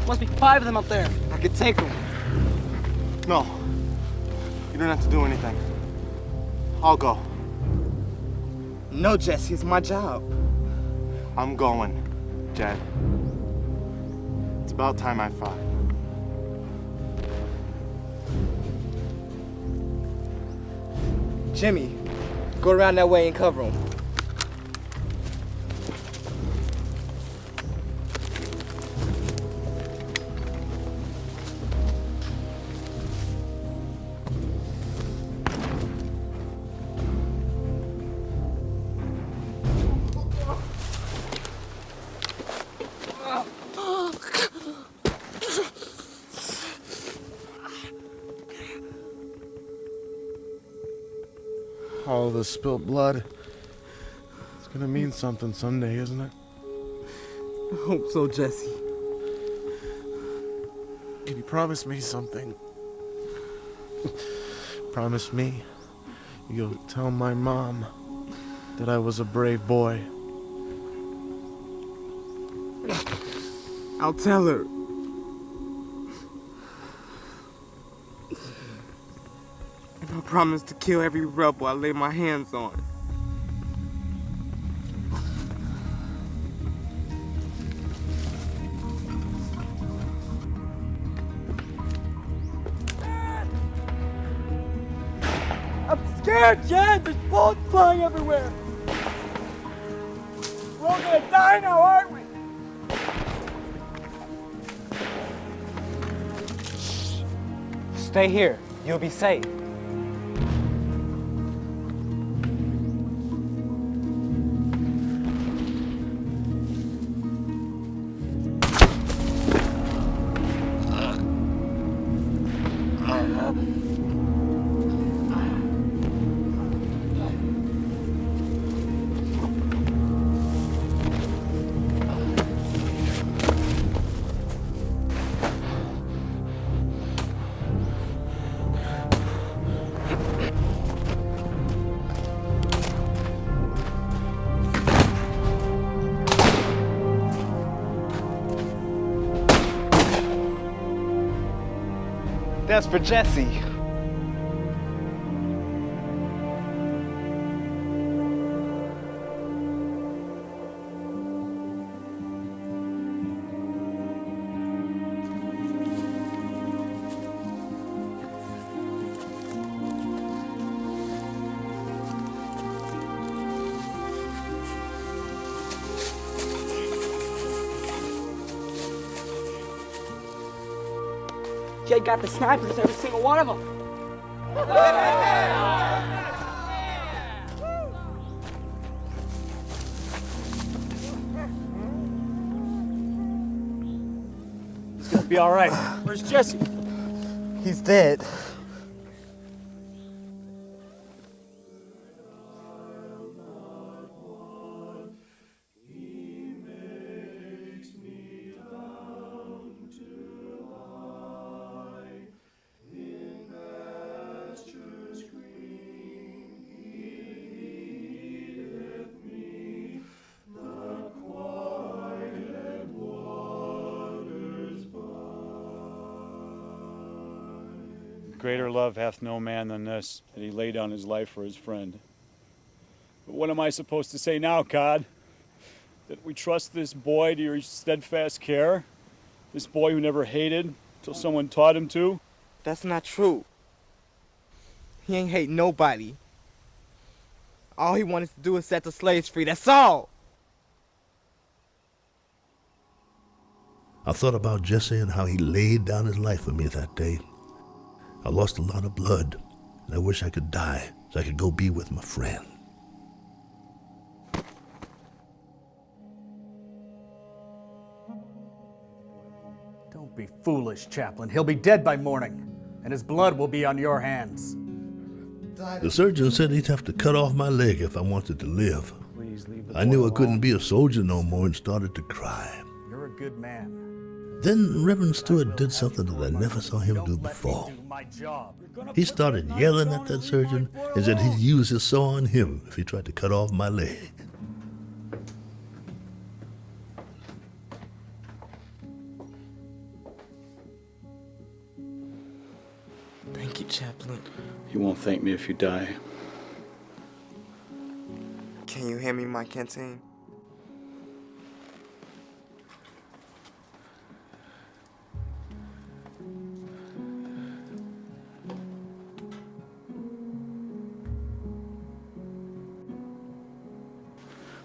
Must be 5 of them up there. I could take him. No. You don't have to do anything. I'll go. No, Jesse, it's my job. I'm going, Jed. It's about time I fought. Jimmy, go around that way and cover him. All the spilt blood. It's gonna mean something someday, isn't it? I hope so, Jesse. Can you promise me something? Promise me you'll tell my mom that I was a brave boy. I'll tell her. And I promise to kill every rebel I lay my hands on. I'm scared, Jed! There's bullets flying everywhere! We're all gonna die now, aren't we? Stay here. You'll be safe. That's for Jesse. Jed got the snipers, every single one of them. It's gonna be all right. Where's Jesse? He's dead. Greater love hath no man than this, that he lay down his life for his friend. But what am I supposed to say now, God? That we trust this boy to your steadfast care? This boy who never hated till someone taught him to? That's not true. He ain't hate nobody. All he wanted to do is set the slaves free, that's all! I thought about Jesse and how he laid down his life for me that day. I lost a lot of blood, and I wish I could die so I could go be with my friend. Don't be foolish, Chaplain. He'll be dead by morning, and his blood will be on your hands. The surgeon said he'd have to cut off my leg if I wanted to live. I knew I couldn't be a soldier no more and started to cry. You're a good man. Then Reverend Stewart did something that I never saw him do before. He started yelling at that surgeon and said he'd use his saw on him if he tried to cut off my leg. Thank you, Chaplain. You won't thank me if you die. Can you hand me my canteen?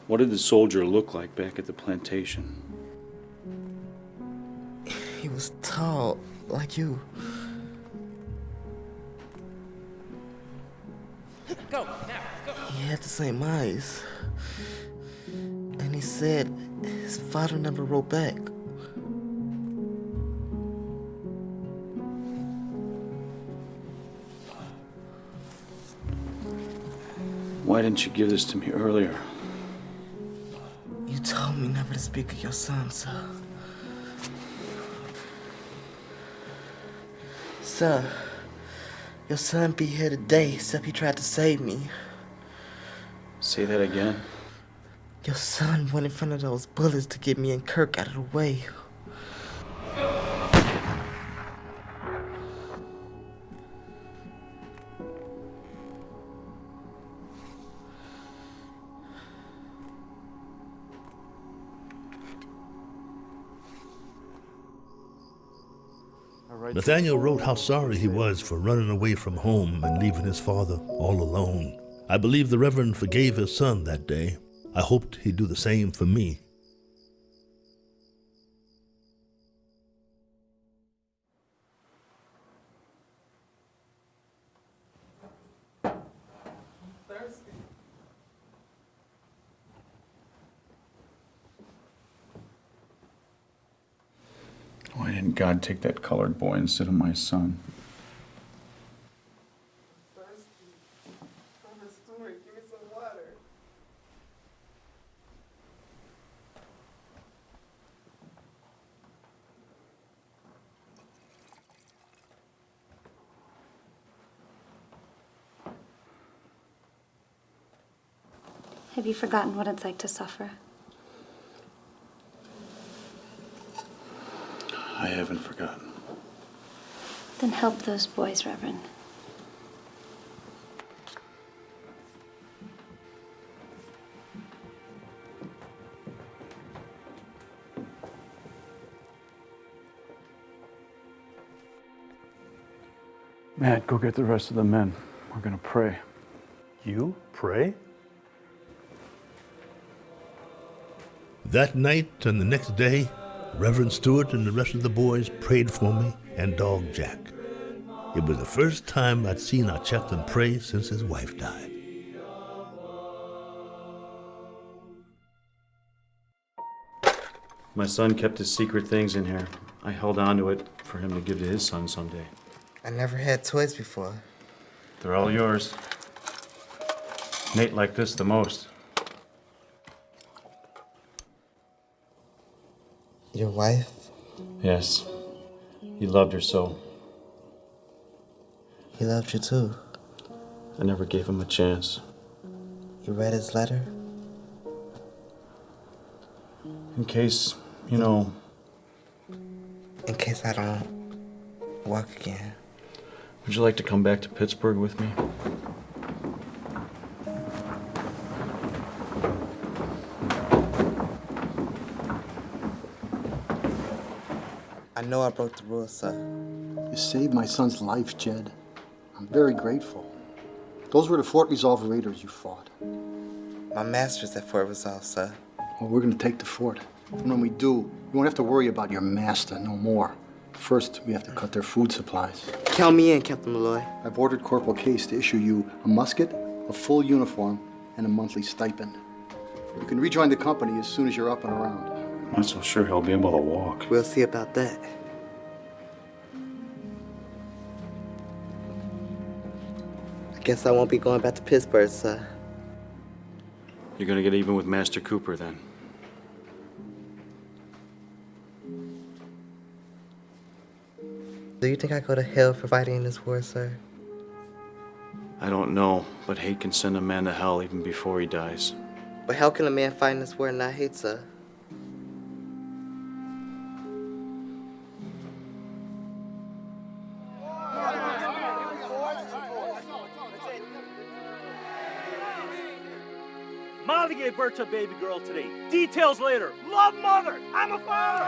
What did the soldier look like back at the plantation? He was tall, like you. Go, now, go. He had the same eyes. And he said his father never wrote back. Why didn't you give this to me earlier? You told me never to speak of your son, sir. Sir, your son be here today, except he tried to save me. Say that again. Your son went in front of those bullets to get me and Kirk out of the way. Nathaniel wrote how sorry he was for running away from home and leaving his father all alone. I believe the Reverend forgave his son that day. I hoped he'd do the same for me. Why didn't God take that colored boy instead of my son? Have you forgotten what it's like to suffer? I haven't forgotten. Then help those boys, Reverend. Matt, go get the rest of the men. We're gonna pray. You pray? That night and the next day, Reverend Stewart and the rest of the boys prayed for me and Dog Jack. It was the first time I'd seen our chaplain pray since his wife died. My son kept his secret things in here. I held on to it for him to give to his son someday. I never had toys before. They're all yours. Nate liked this the most. Your wife? Yes. He loved her so. He loved you too. I never gave him a chance. You read his letter? In case, you know... In case I don't walk again. Would you like to come back to Pittsburgh with me? I know I broke the rules, sir. You saved my son's life, Jed. I'm very grateful. Those were the Fort Resolve Raiders you fought. My master's at Fort Resolve, sir. Well, we're gonna take the fort. And when we do, you won't have to worry about your master no more. First, we have to cut their food supplies. Count me in, Captain Malloy. I've ordered Corporal Case to issue you a musket, a full uniform, and a monthly stipend. You can rejoin the company as soon as you're up and around. I'm not so sure he'll be able to walk. We'll see about that. I guess I won't be going back to Pittsburgh, sir. You're gonna get even with Master Cooper then. Do you think I go to hell for fighting in this war, sir? I don't know, but hate can send a man to hell even before he dies. But how can a man fight in this war and not hate, sir? Molly gave birth to a baby girl today. Details later. Love mother. I'm a father.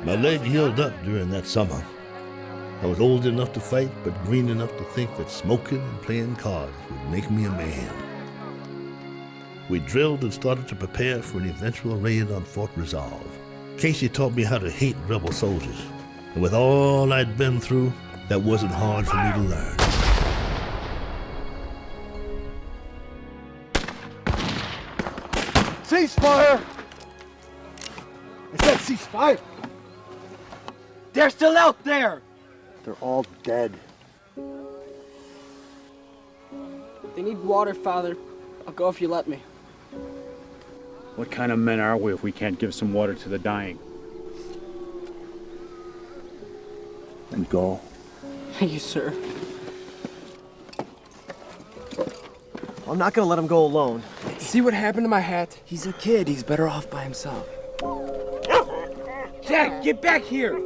My leg healed up during that summer. I was old enough to fight, but green enough to think that smoking and playing cards would make me a man. We drilled and started to prepare for an eventual raid on Fort Resolve. Casey taught me how to hate rebel soldiers, and with all I'd been through, that wasn't hard for me to learn. Ceasefire! I said ceasefire! They're still out there! They're all dead. They need water, Father. I'll go if you let me. What kind of men are we if we can't give some water to the dying? And go. Thank you, sir. I'm not gonna let him go alone. See what happened to my hat? He's a kid. He's better off by himself. Jack, get back here!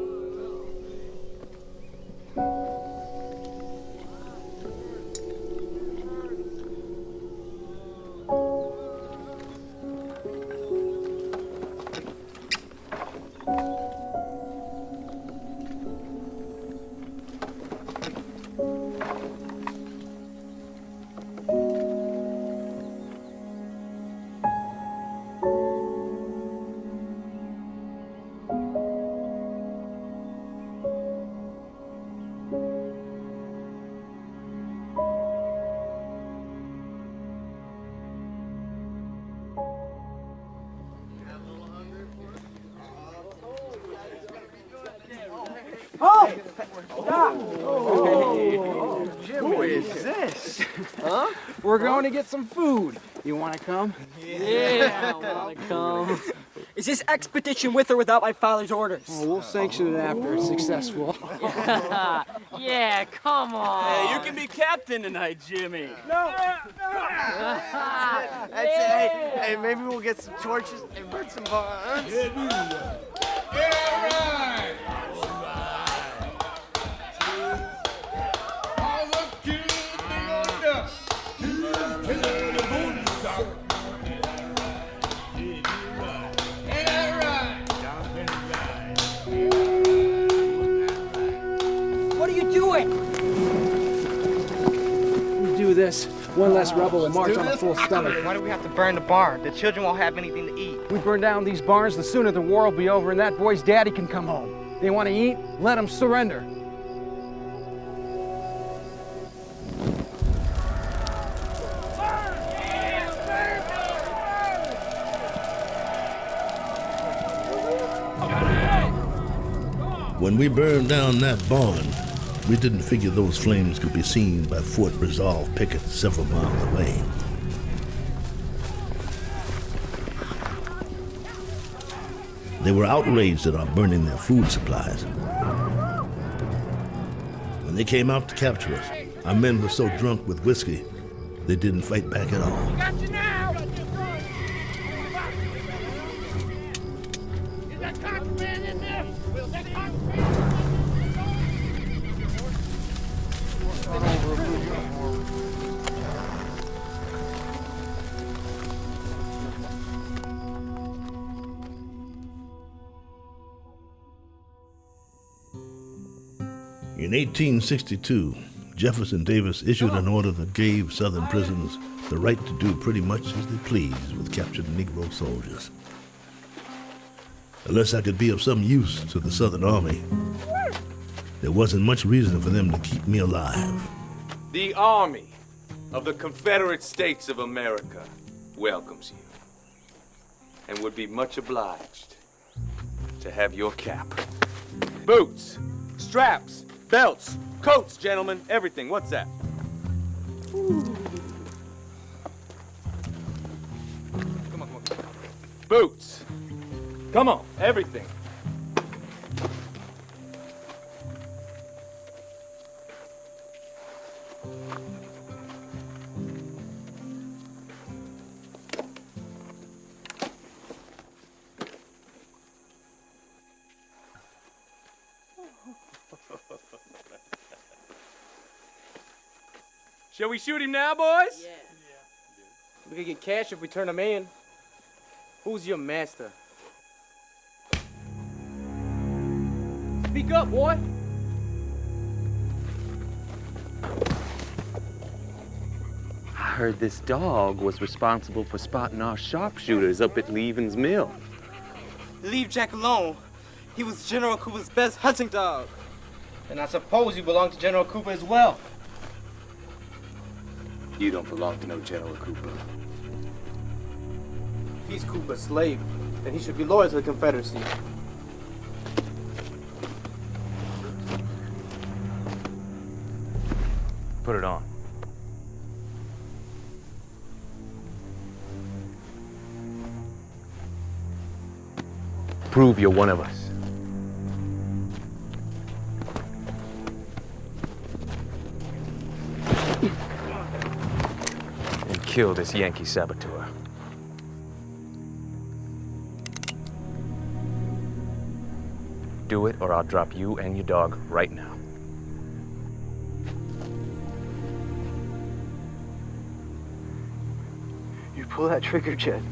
Oh! Stop! Oh, who is this? Huh? We're going to get some food. You want to come? Yeah, I want to come. Is this expedition with or without my father's orders? Oh, we'll sanction it after it's successful. Yeah, come on. Hey, you can be captain tonight, Jimmy. No! That's it. Hey, maybe we'll get some torches and burn some bonds. What are you doing? You do this, one less rebel will march on a full stomach. Why do we have to burn the barn? The children won't have anything to eat. We burn down these barns, the sooner the war will be over and that boy's daddy can come home. They want to eat, let them surrender. When we burned down that barn, we didn't figure those flames could be seen by Fort Resolve pickets several miles away. They were outraged at our burning their food supplies. When they came out to capture us, our men were so drunk with whiskey, they didn't fight back at all. Got you now! Is that contraband in there? Will that contraband? In 1862, Jefferson Davis issued an order that gave Southern prisoners the right to do pretty much as they pleased with captured Negro soldiers. Unless I could be of some use to the Southern Army, there wasn't much reason for them to keep me alive. The Army of the Confederate States of America welcomes you and would be much obliged to have your cap. Boots, straps, belts, coats, gentlemen, everything. What's that? Come on. Boots. Come on, everything. Shall we shoot him now, boys? Yeah. We could get cash if we turn him in. Who's your master? Speak up, boy. I heard this dog was responsible for spotting our sharpshooters up at Leaven's Mill. Leave Jack alone. He was General Cooper's best hunting dog. And I suppose you belong to General Cooper as well. You don't belong to no General Cooper. If he's Cooper's slave, then he should be loyal to the Confederacy. Put it on. Prove you're one of us. And kill this Yankee saboteur. Do it, or I'll drop you and your dog right now. You pull that trigger, Jed,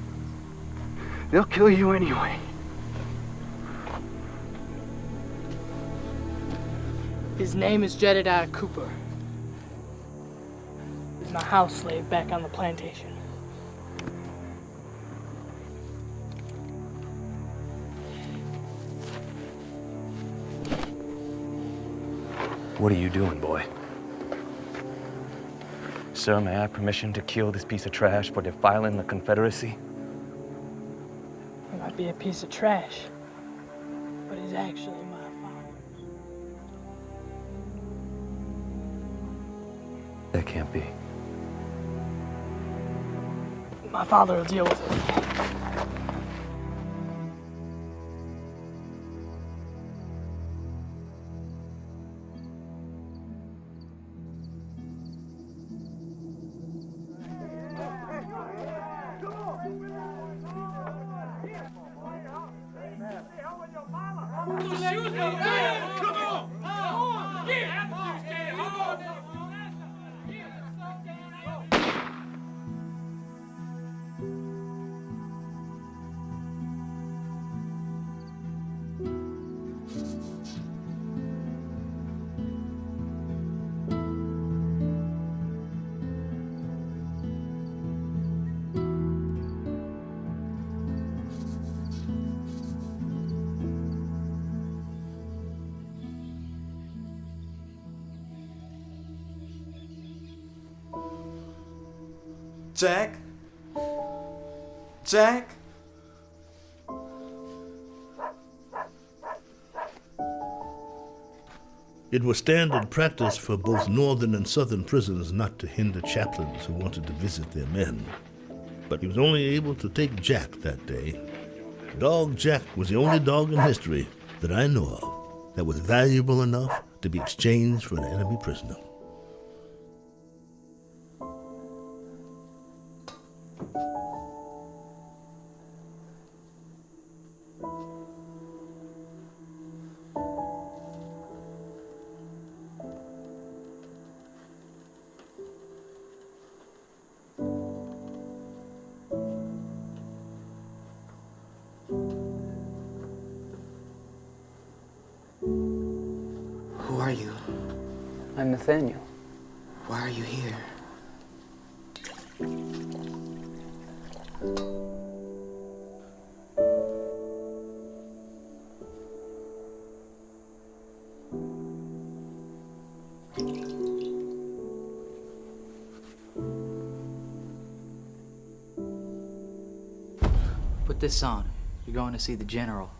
they'll kill you anyway. His name is Jedediah Cooper. He's my house slave back on the plantation. What are you doing, boy? Sir, may I have permission to kill this piece of trash for defiling the Confederacy? He might be a piece of trash, but he's actually my father. That can't be. My father will deal with it. Jack? Jack? It was standard practice for both northern and southern prisoners not to hinder chaplains who wanted to visit their men. But he was only able to take Jack that day. Dog Jack was the only dog in history that I know of that was valuable enough to be exchanged for an enemy prisoner. Who are you? friend Nathaniel. Why are you here? Put this on. You're going to see the general.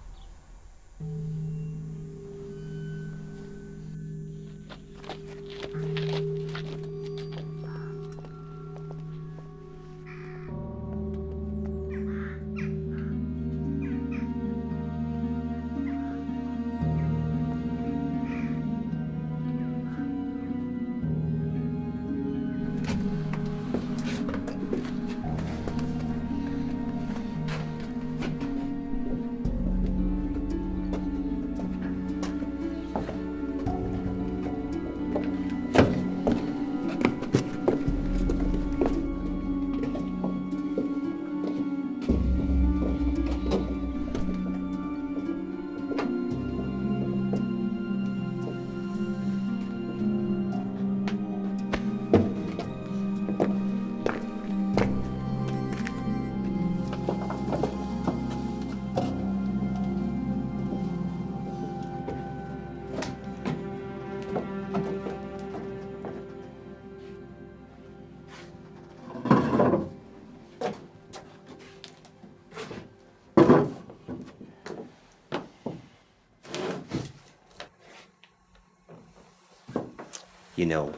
You know,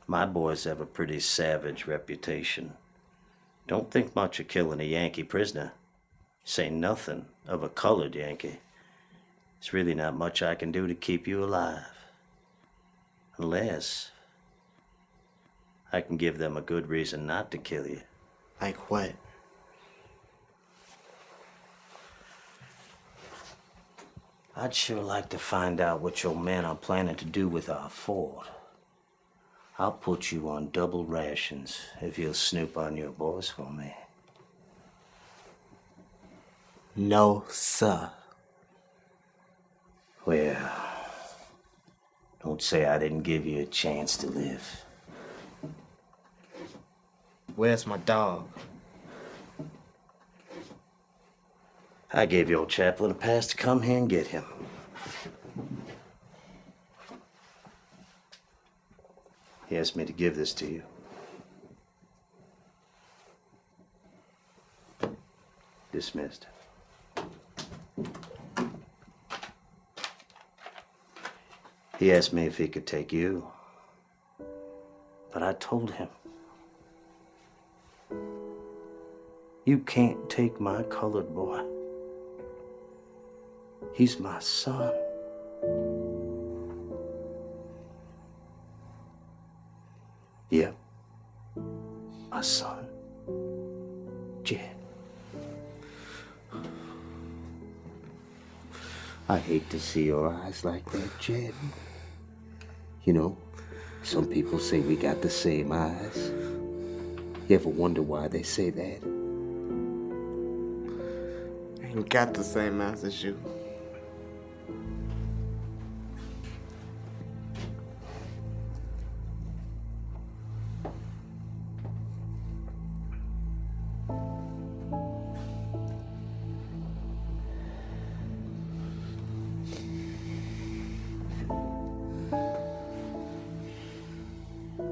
my boys have a pretty savage reputation. Don't think much of killing a Yankee prisoner. Say nothing of a colored Yankee. There's really not much I can do to keep you alive. Unless I can give them a good reason not to kill you. Like what? I'd sure like to find out what your men are planning to do with our fort. I'll put you on double rations if you'll snoop on your boys for me. No, sir. Well, don't say I didn't give you a chance to live. Where's my dog? I gave your chaplain a pass to come here and get him. He asked me to give this to you. Dismissed. He asked me if he could take you, but I told him, you can't take my colored boy. He's my son. Yep, my son, Jed. I hate to see your eyes like that, Jed. You know, some people say we got the same eyes. You ever wonder why they say that? I ain't got the same eyes as you.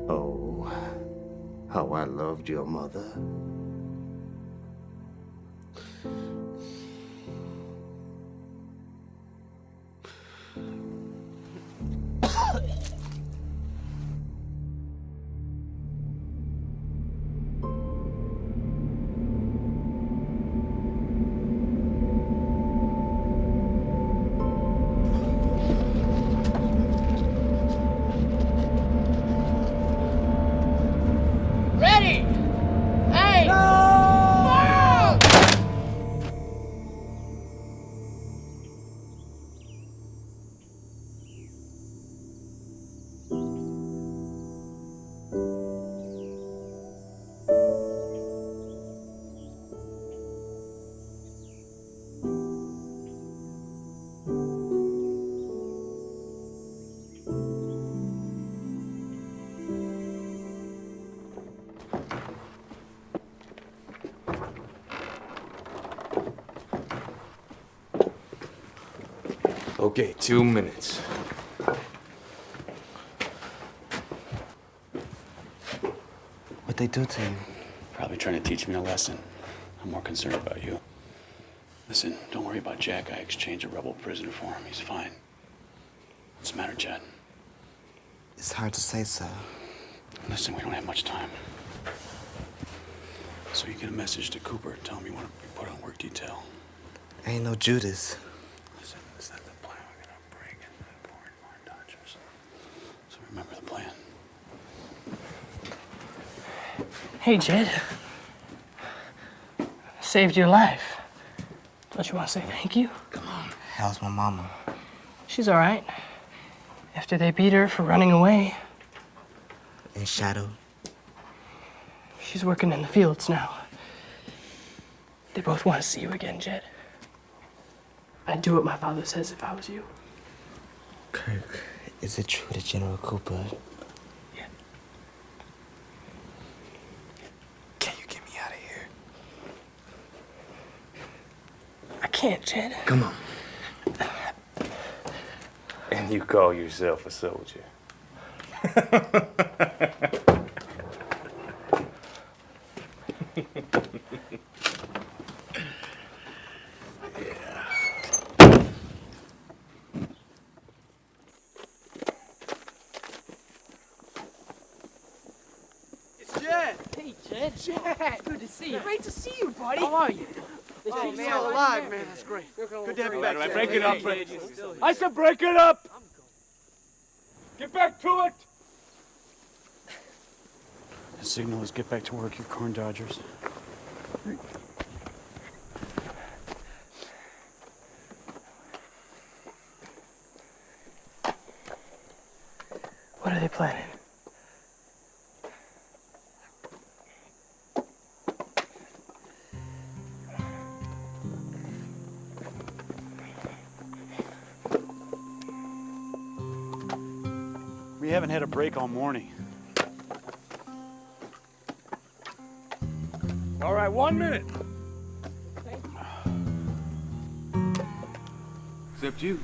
Oh, how I loved your mother. Ready! Hey! Okay, 2 minutes. What'd they do to you? Probably trying to teach me a lesson. I'm more concerned about you. Listen, don't worry about Jack. I exchanged a rebel prisoner for him. He's fine. What's the matter, Chad? It's hard to say, sir. Listen, we don't have much time. So you get a message to Cooper. Tell him you want to be put on work detail. I ain't no Judas. Listen, is that the plan? We're gonna break into the corn Dodgers. So remember the plan. Hey, Jed. Saved your life. Don't you want to say thank you? Come on. How's my mama? She's all right. After they beat her for running away. And Shadow? She's working in the fields now. They both want to see you again, Jed. I'd do what my father says if I was you. Kirk, is it true that General Cooper... Yeah. Can you get me out of here? I can't, Jed. Come on. And you call yourself a soldier. It's Jed. Hey, Jed. Jed. Good to see you. Great to see you, buddy. How are you? Oh, man, still alive, man. That's great. Good to have you back. Right, break it up. I said break it up! Get back to it! The signal is get back to work, you corn dodgers. What are they planning? We haven't had a break all morning. All right, 1 minute. Except you.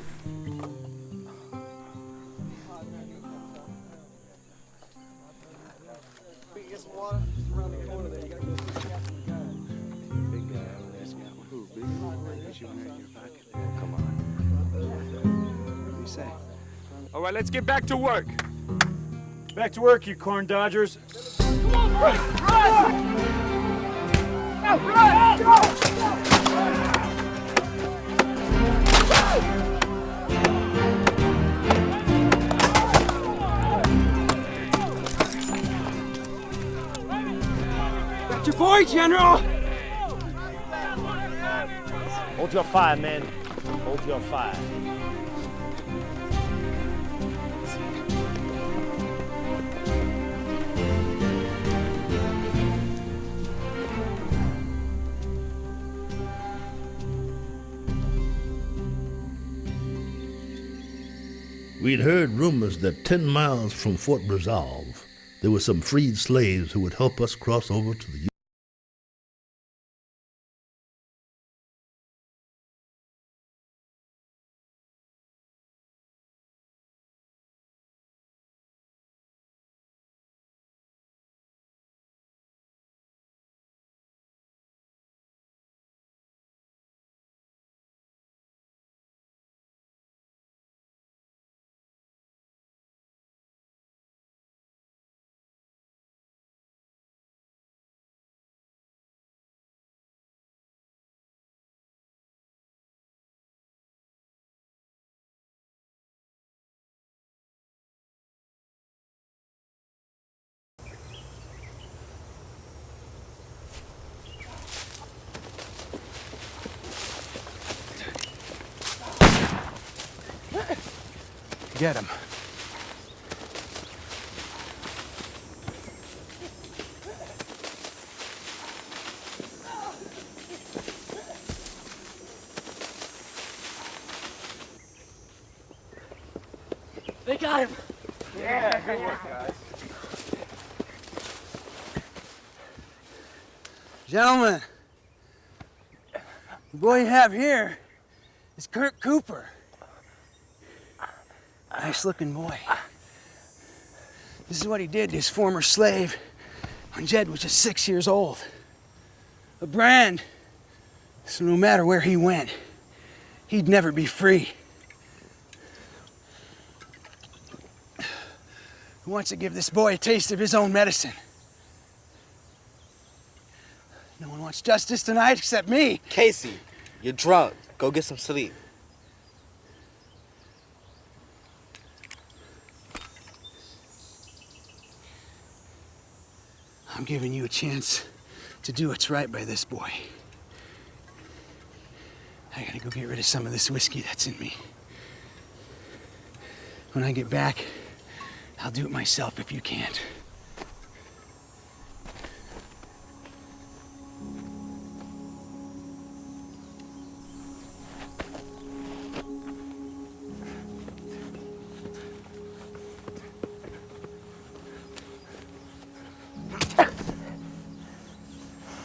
Get some water? Just around the corner there. You gotta go see Captain Gunn. Big guy over there. Who? Big guy? Put you in your pocket. Come on. What do you say? All right, let's get back to work. Back to work, you corn dodgers. Come on, run! Run! Now, run! Go! Got your boy, General! Hold your fire, man. Hold your fire. We'd heard rumors that 10 miles from Fort Resolve, there were some freed slaves who would help us cross over to the Get him. They got him. Yeah, good work, guys. Gentlemen, the boy you have here is Kirk Cooper. Nice looking boy. This is what he did to his former slave when Jed was just 6 years old. A brand. So no matter where he went, he'd never be free. Who wants to give this boy a taste of his own medicine? No one wants justice tonight except me. Casey, you're drunk. Go get some sleep. I'm giving you a chance to do what's right by this boy. I gotta go get rid of some of this whiskey that's in me. When I get back, I'll do it myself if you can't.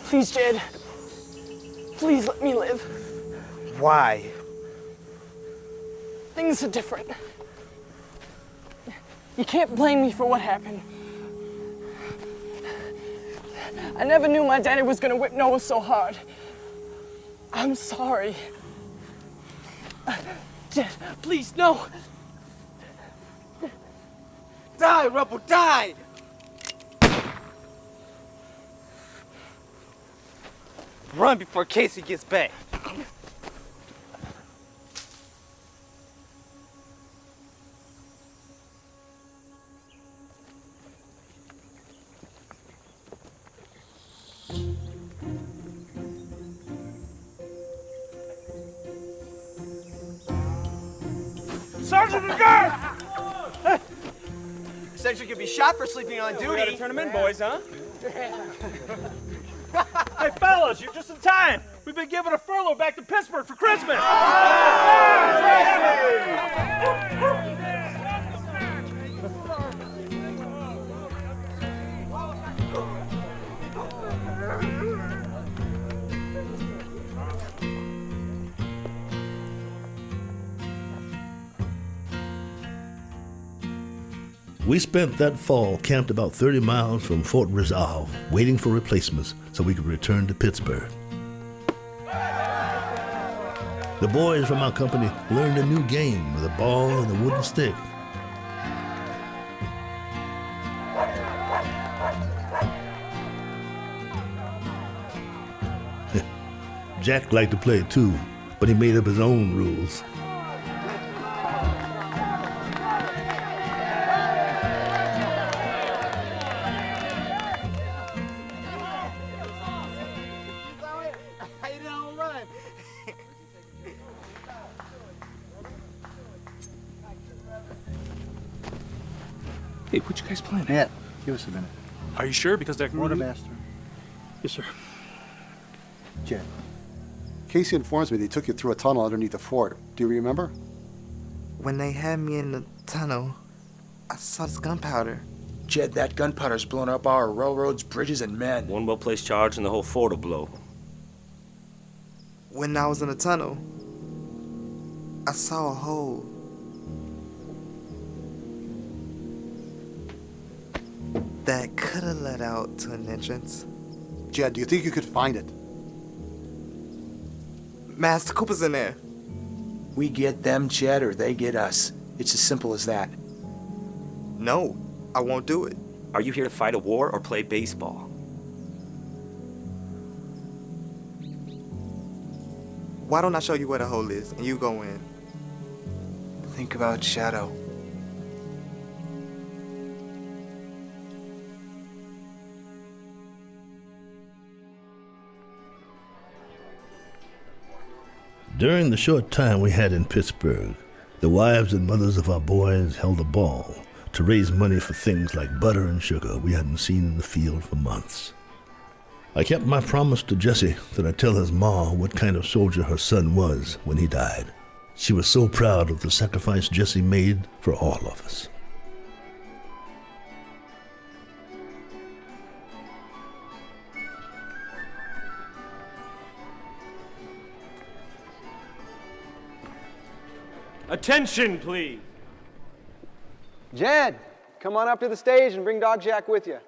Please, Jed. Please let me live. Why? Things are different. You can't blame me for what happened. I never knew my daddy was gonna whip Noah so hard. I'm sorry. Jed, please, no. Die, rebel, die! Run before Casey gets back. Sergeant of guard! Said you could be shot for sleeping on duty. We gotta turn them in, boys, huh? Hey, fellas, you're just in time. We've been given a furlough back to Pittsburgh for Christmas. We spent that fall camped about 30 miles from Fort Resolve, waiting for replacements so we could return to Pittsburgh. The boys from our company learned a new game with a ball and a wooden stick. Jack liked to play too, but he made up his own rules. Hey, what you guys playing? Matt, give us a minute. Are you sure? Because that Quartermaster. Yes, sir. Jed. Casey informs me they took you through a tunnel underneath the fort. Do you remember? When they had me in the tunnel, I saw this gunpowder. Jed, that gunpowder's blown up our railroads, bridges, and men. One well-placed charge and the whole fort will blow. When I was in the tunnel, I saw a hole. That could have led out to an entrance. Jed, do you think you could find it? Master Cooper's in there. We get them, Jed, or they get us. It's as simple as that. No, I won't do it. Are you here to fight a war or play baseball? Why don't I show you where the hole is and you go in? Think about Shadow. During the short time we had in Pittsburgh, the wives and mothers of our boys held a ball to raise money for things like butter and sugar we hadn't seen in the field for months. I kept my promise to Jessie that I'd tell his ma what kind of soldier her son was when he died. She was so proud of the sacrifice Jessie made for all of us. Attention, please. Jed, come on up to the stage and bring Dog Jack with you.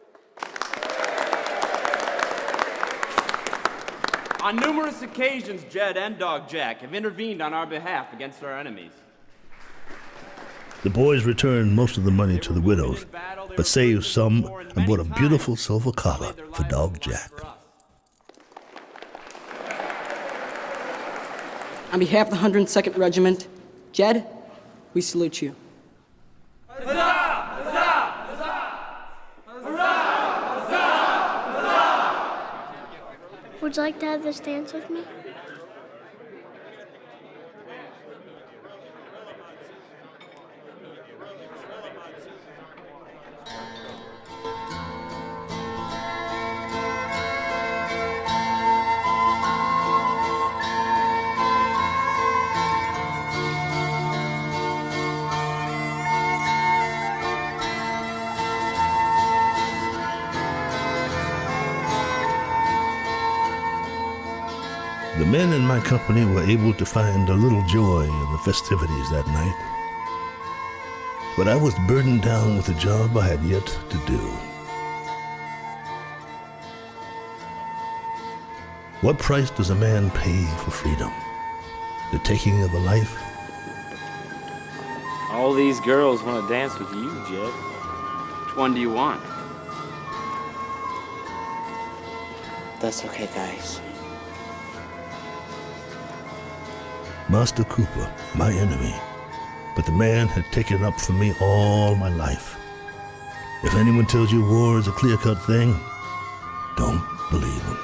On numerous occasions, Jed and Dog Jack have intervened on our behalf against our enemies. The boys returned most of the money to the widows, but saved some and bought a beautiful silver collar for Dog Jack. On behalf of the 102nd Regiment, Jed, we salute you. Would you like to have this dance with me? The men in my company were able to find a little joy in the festivities that night. But I was burdened down with a job I had yet to do. What price does a man pay for freedom? The taking of a life? All these girls want to dance with you, Jed. Which one do you want? That's okay, guys. Master Cooper, my enemy, but the man had taken up for me all my life. If anyone tells you war is a clear-cut thing, don't believe him.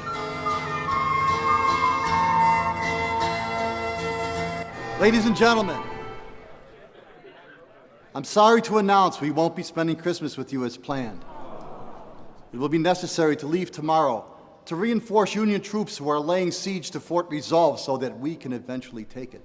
Ladies and gentlemen, I'm sorry to announce we won't be spending Christmas with you as planned. It will be necessary to leave tomorrow to reinforce Union troops who are laying siege to Fort Resolve so that we can eventually take it.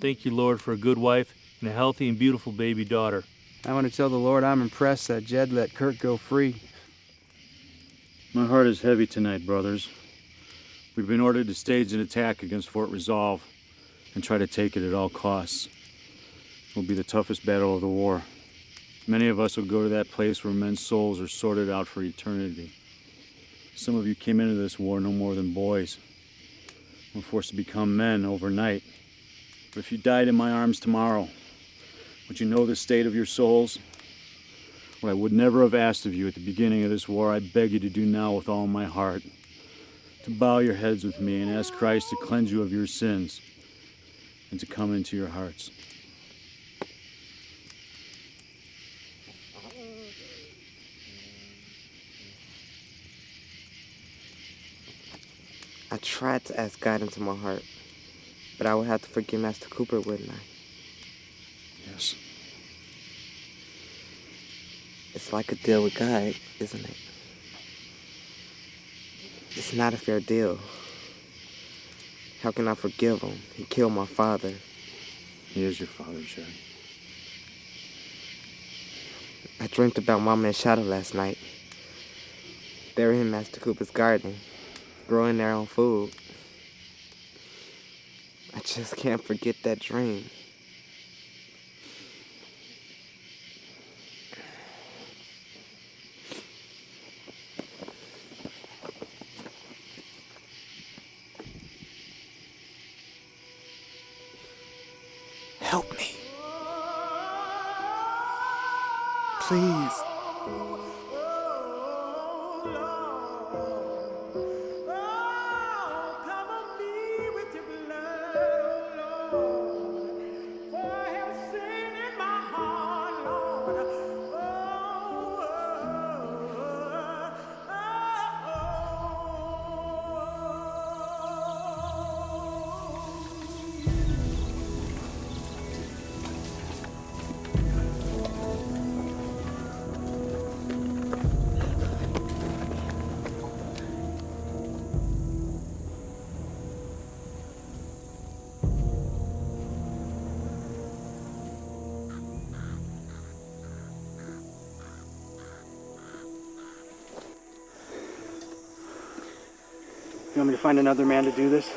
Thank you, Lord, for a good wife and a healthy and beautiful baby daughter. I want to tell the Lord I'm impressed that Jed let Kurt go free. My heart is heavy tonight, brothers. We've been ordered to stage an attack against Fort Resolve and try to take it at all costs. It will be the toughest battle of the war. Many of us will go to that place where men's souls are sorted out for eternity. Some of you came into this war no more than boys. We're forced to become men overnight. But if you died in my arms tomorrow, would you know the state of your souls? What I would never have asked of you at the beginning of this war, I beg you to do now with all my heart. To bow your heads with me and ask Christ to cleanse you of your sins and to come into your hearts. I tried to ask God into my heart, but I would have to forgive Master Cooper, wouldn't I? Yes. It's like a deal with God, isn't it? It's not a fair deal. How can I forgive him? He killed my father. He is your father, Jed. I dreamt about Mama and Shadow last night. They were in Master Cooper's garden, growing their own food. I just can't forget that dream. Help me. Please. want me to find another man to do this?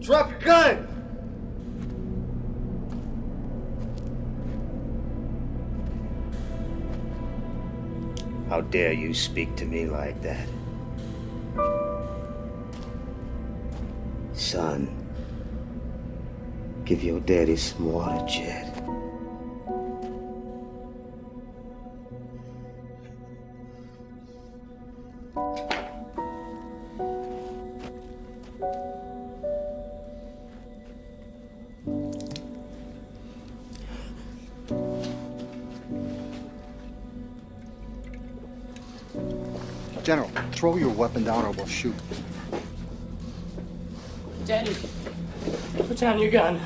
Drop your gun! How dare you speak to me like that? Son, give your daddy some water, Jed. General, throw your weapon down or we'll shoot. Daddy, put down your gun.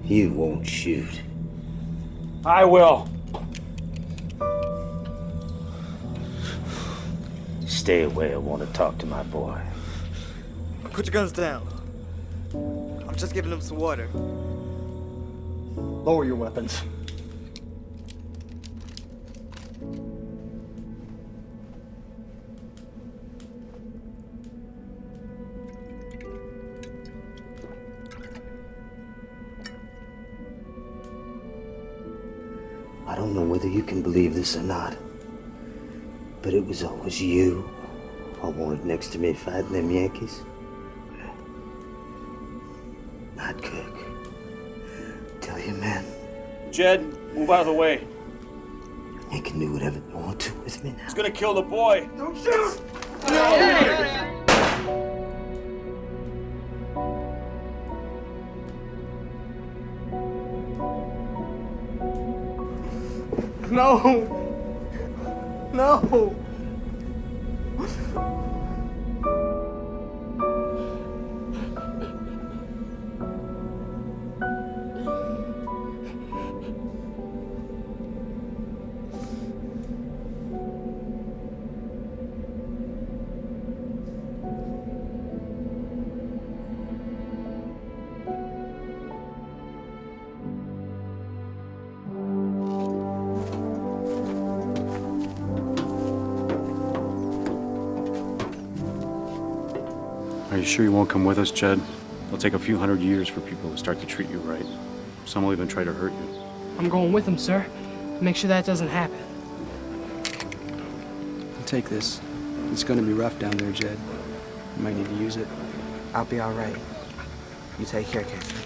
You won't shoot. I will. Stay away, I want to talk to my boy. Put your guns down. I'm just giving him some water. Lower your weapons. I don't know whether you can believe this or not, but it was always you I wanted next to me fighting them Yankees. Not Cook. Tell your men. Jed, move out of the way. They can do whatever they want to with me now. He's gonna kill the boy. Don't shoot! No! No! Are you sure you won't come with us, Jed? It'll take a few hundred years for people to start to treat you right. Some will even try to hurt you. I'm going with him, sir. Make sure that doesn't happen. Take this. It's gonna be rough down there, Jed. You might need to use it. I'll be all right. You take care, Casey.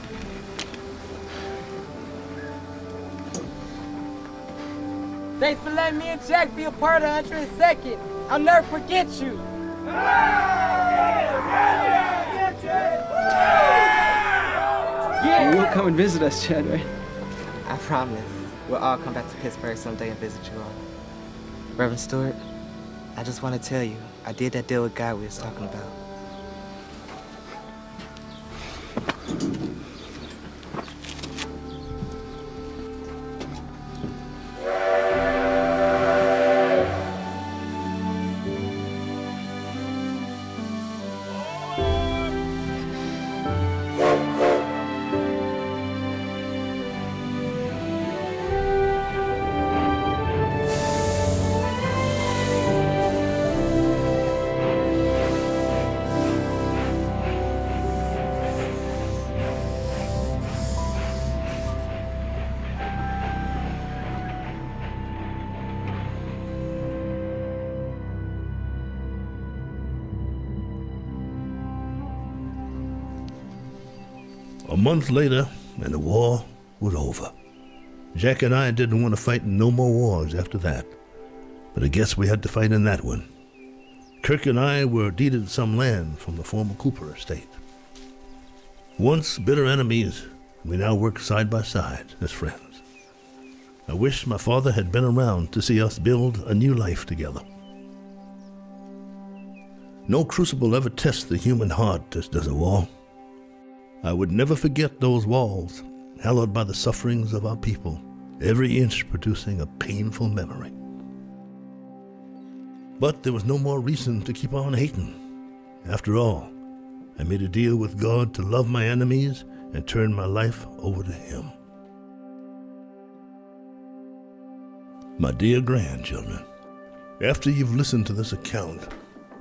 Thanks for letting me and Jack be a part of 102nd. I'll never forget you. Yeah. You'll come and visit us, Jed, right? I promise. We'll all come back to Pittsburgh someday and visit you all. Reverend Stewart, I just want to tell you, I did that deal with God we was talking about. A month later, and the war was over. Jack and I didn't want to fight in no more wars after that, but I guess we had to fight in that one. Kirk and I were deeded some land from the former Cooper estate. Once bitter enemies, we now work side by side as friends. I wish my father had been around to see us build a new life together. No crucible ever tests the human heart as does a war. I would never forget those walls, hallowed by the sufferings of our people, every inch producing a painful memory. But there was no more reason to keep on hating. After all, I made a deal with God to love my enemies and turn my life over to Him. My dear grandchildren, after you've listened to this account,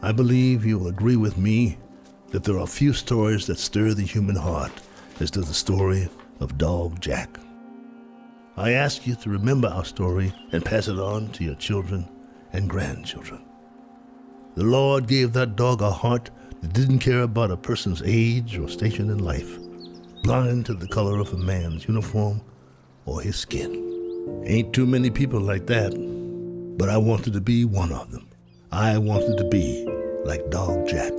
I believe you will agree with me that there are few stories that stir the human heart as does the story of Dog Jack. I ask you to remember our story and pass it on to your children and grandchildren. The Lord gave that dog a heart that didn't care about a person's age or station in life, blind to the color of a man's uniform or his skin. Ain't too many people like that, but I wanted to be one of them. I wanted to be like Dog Jack.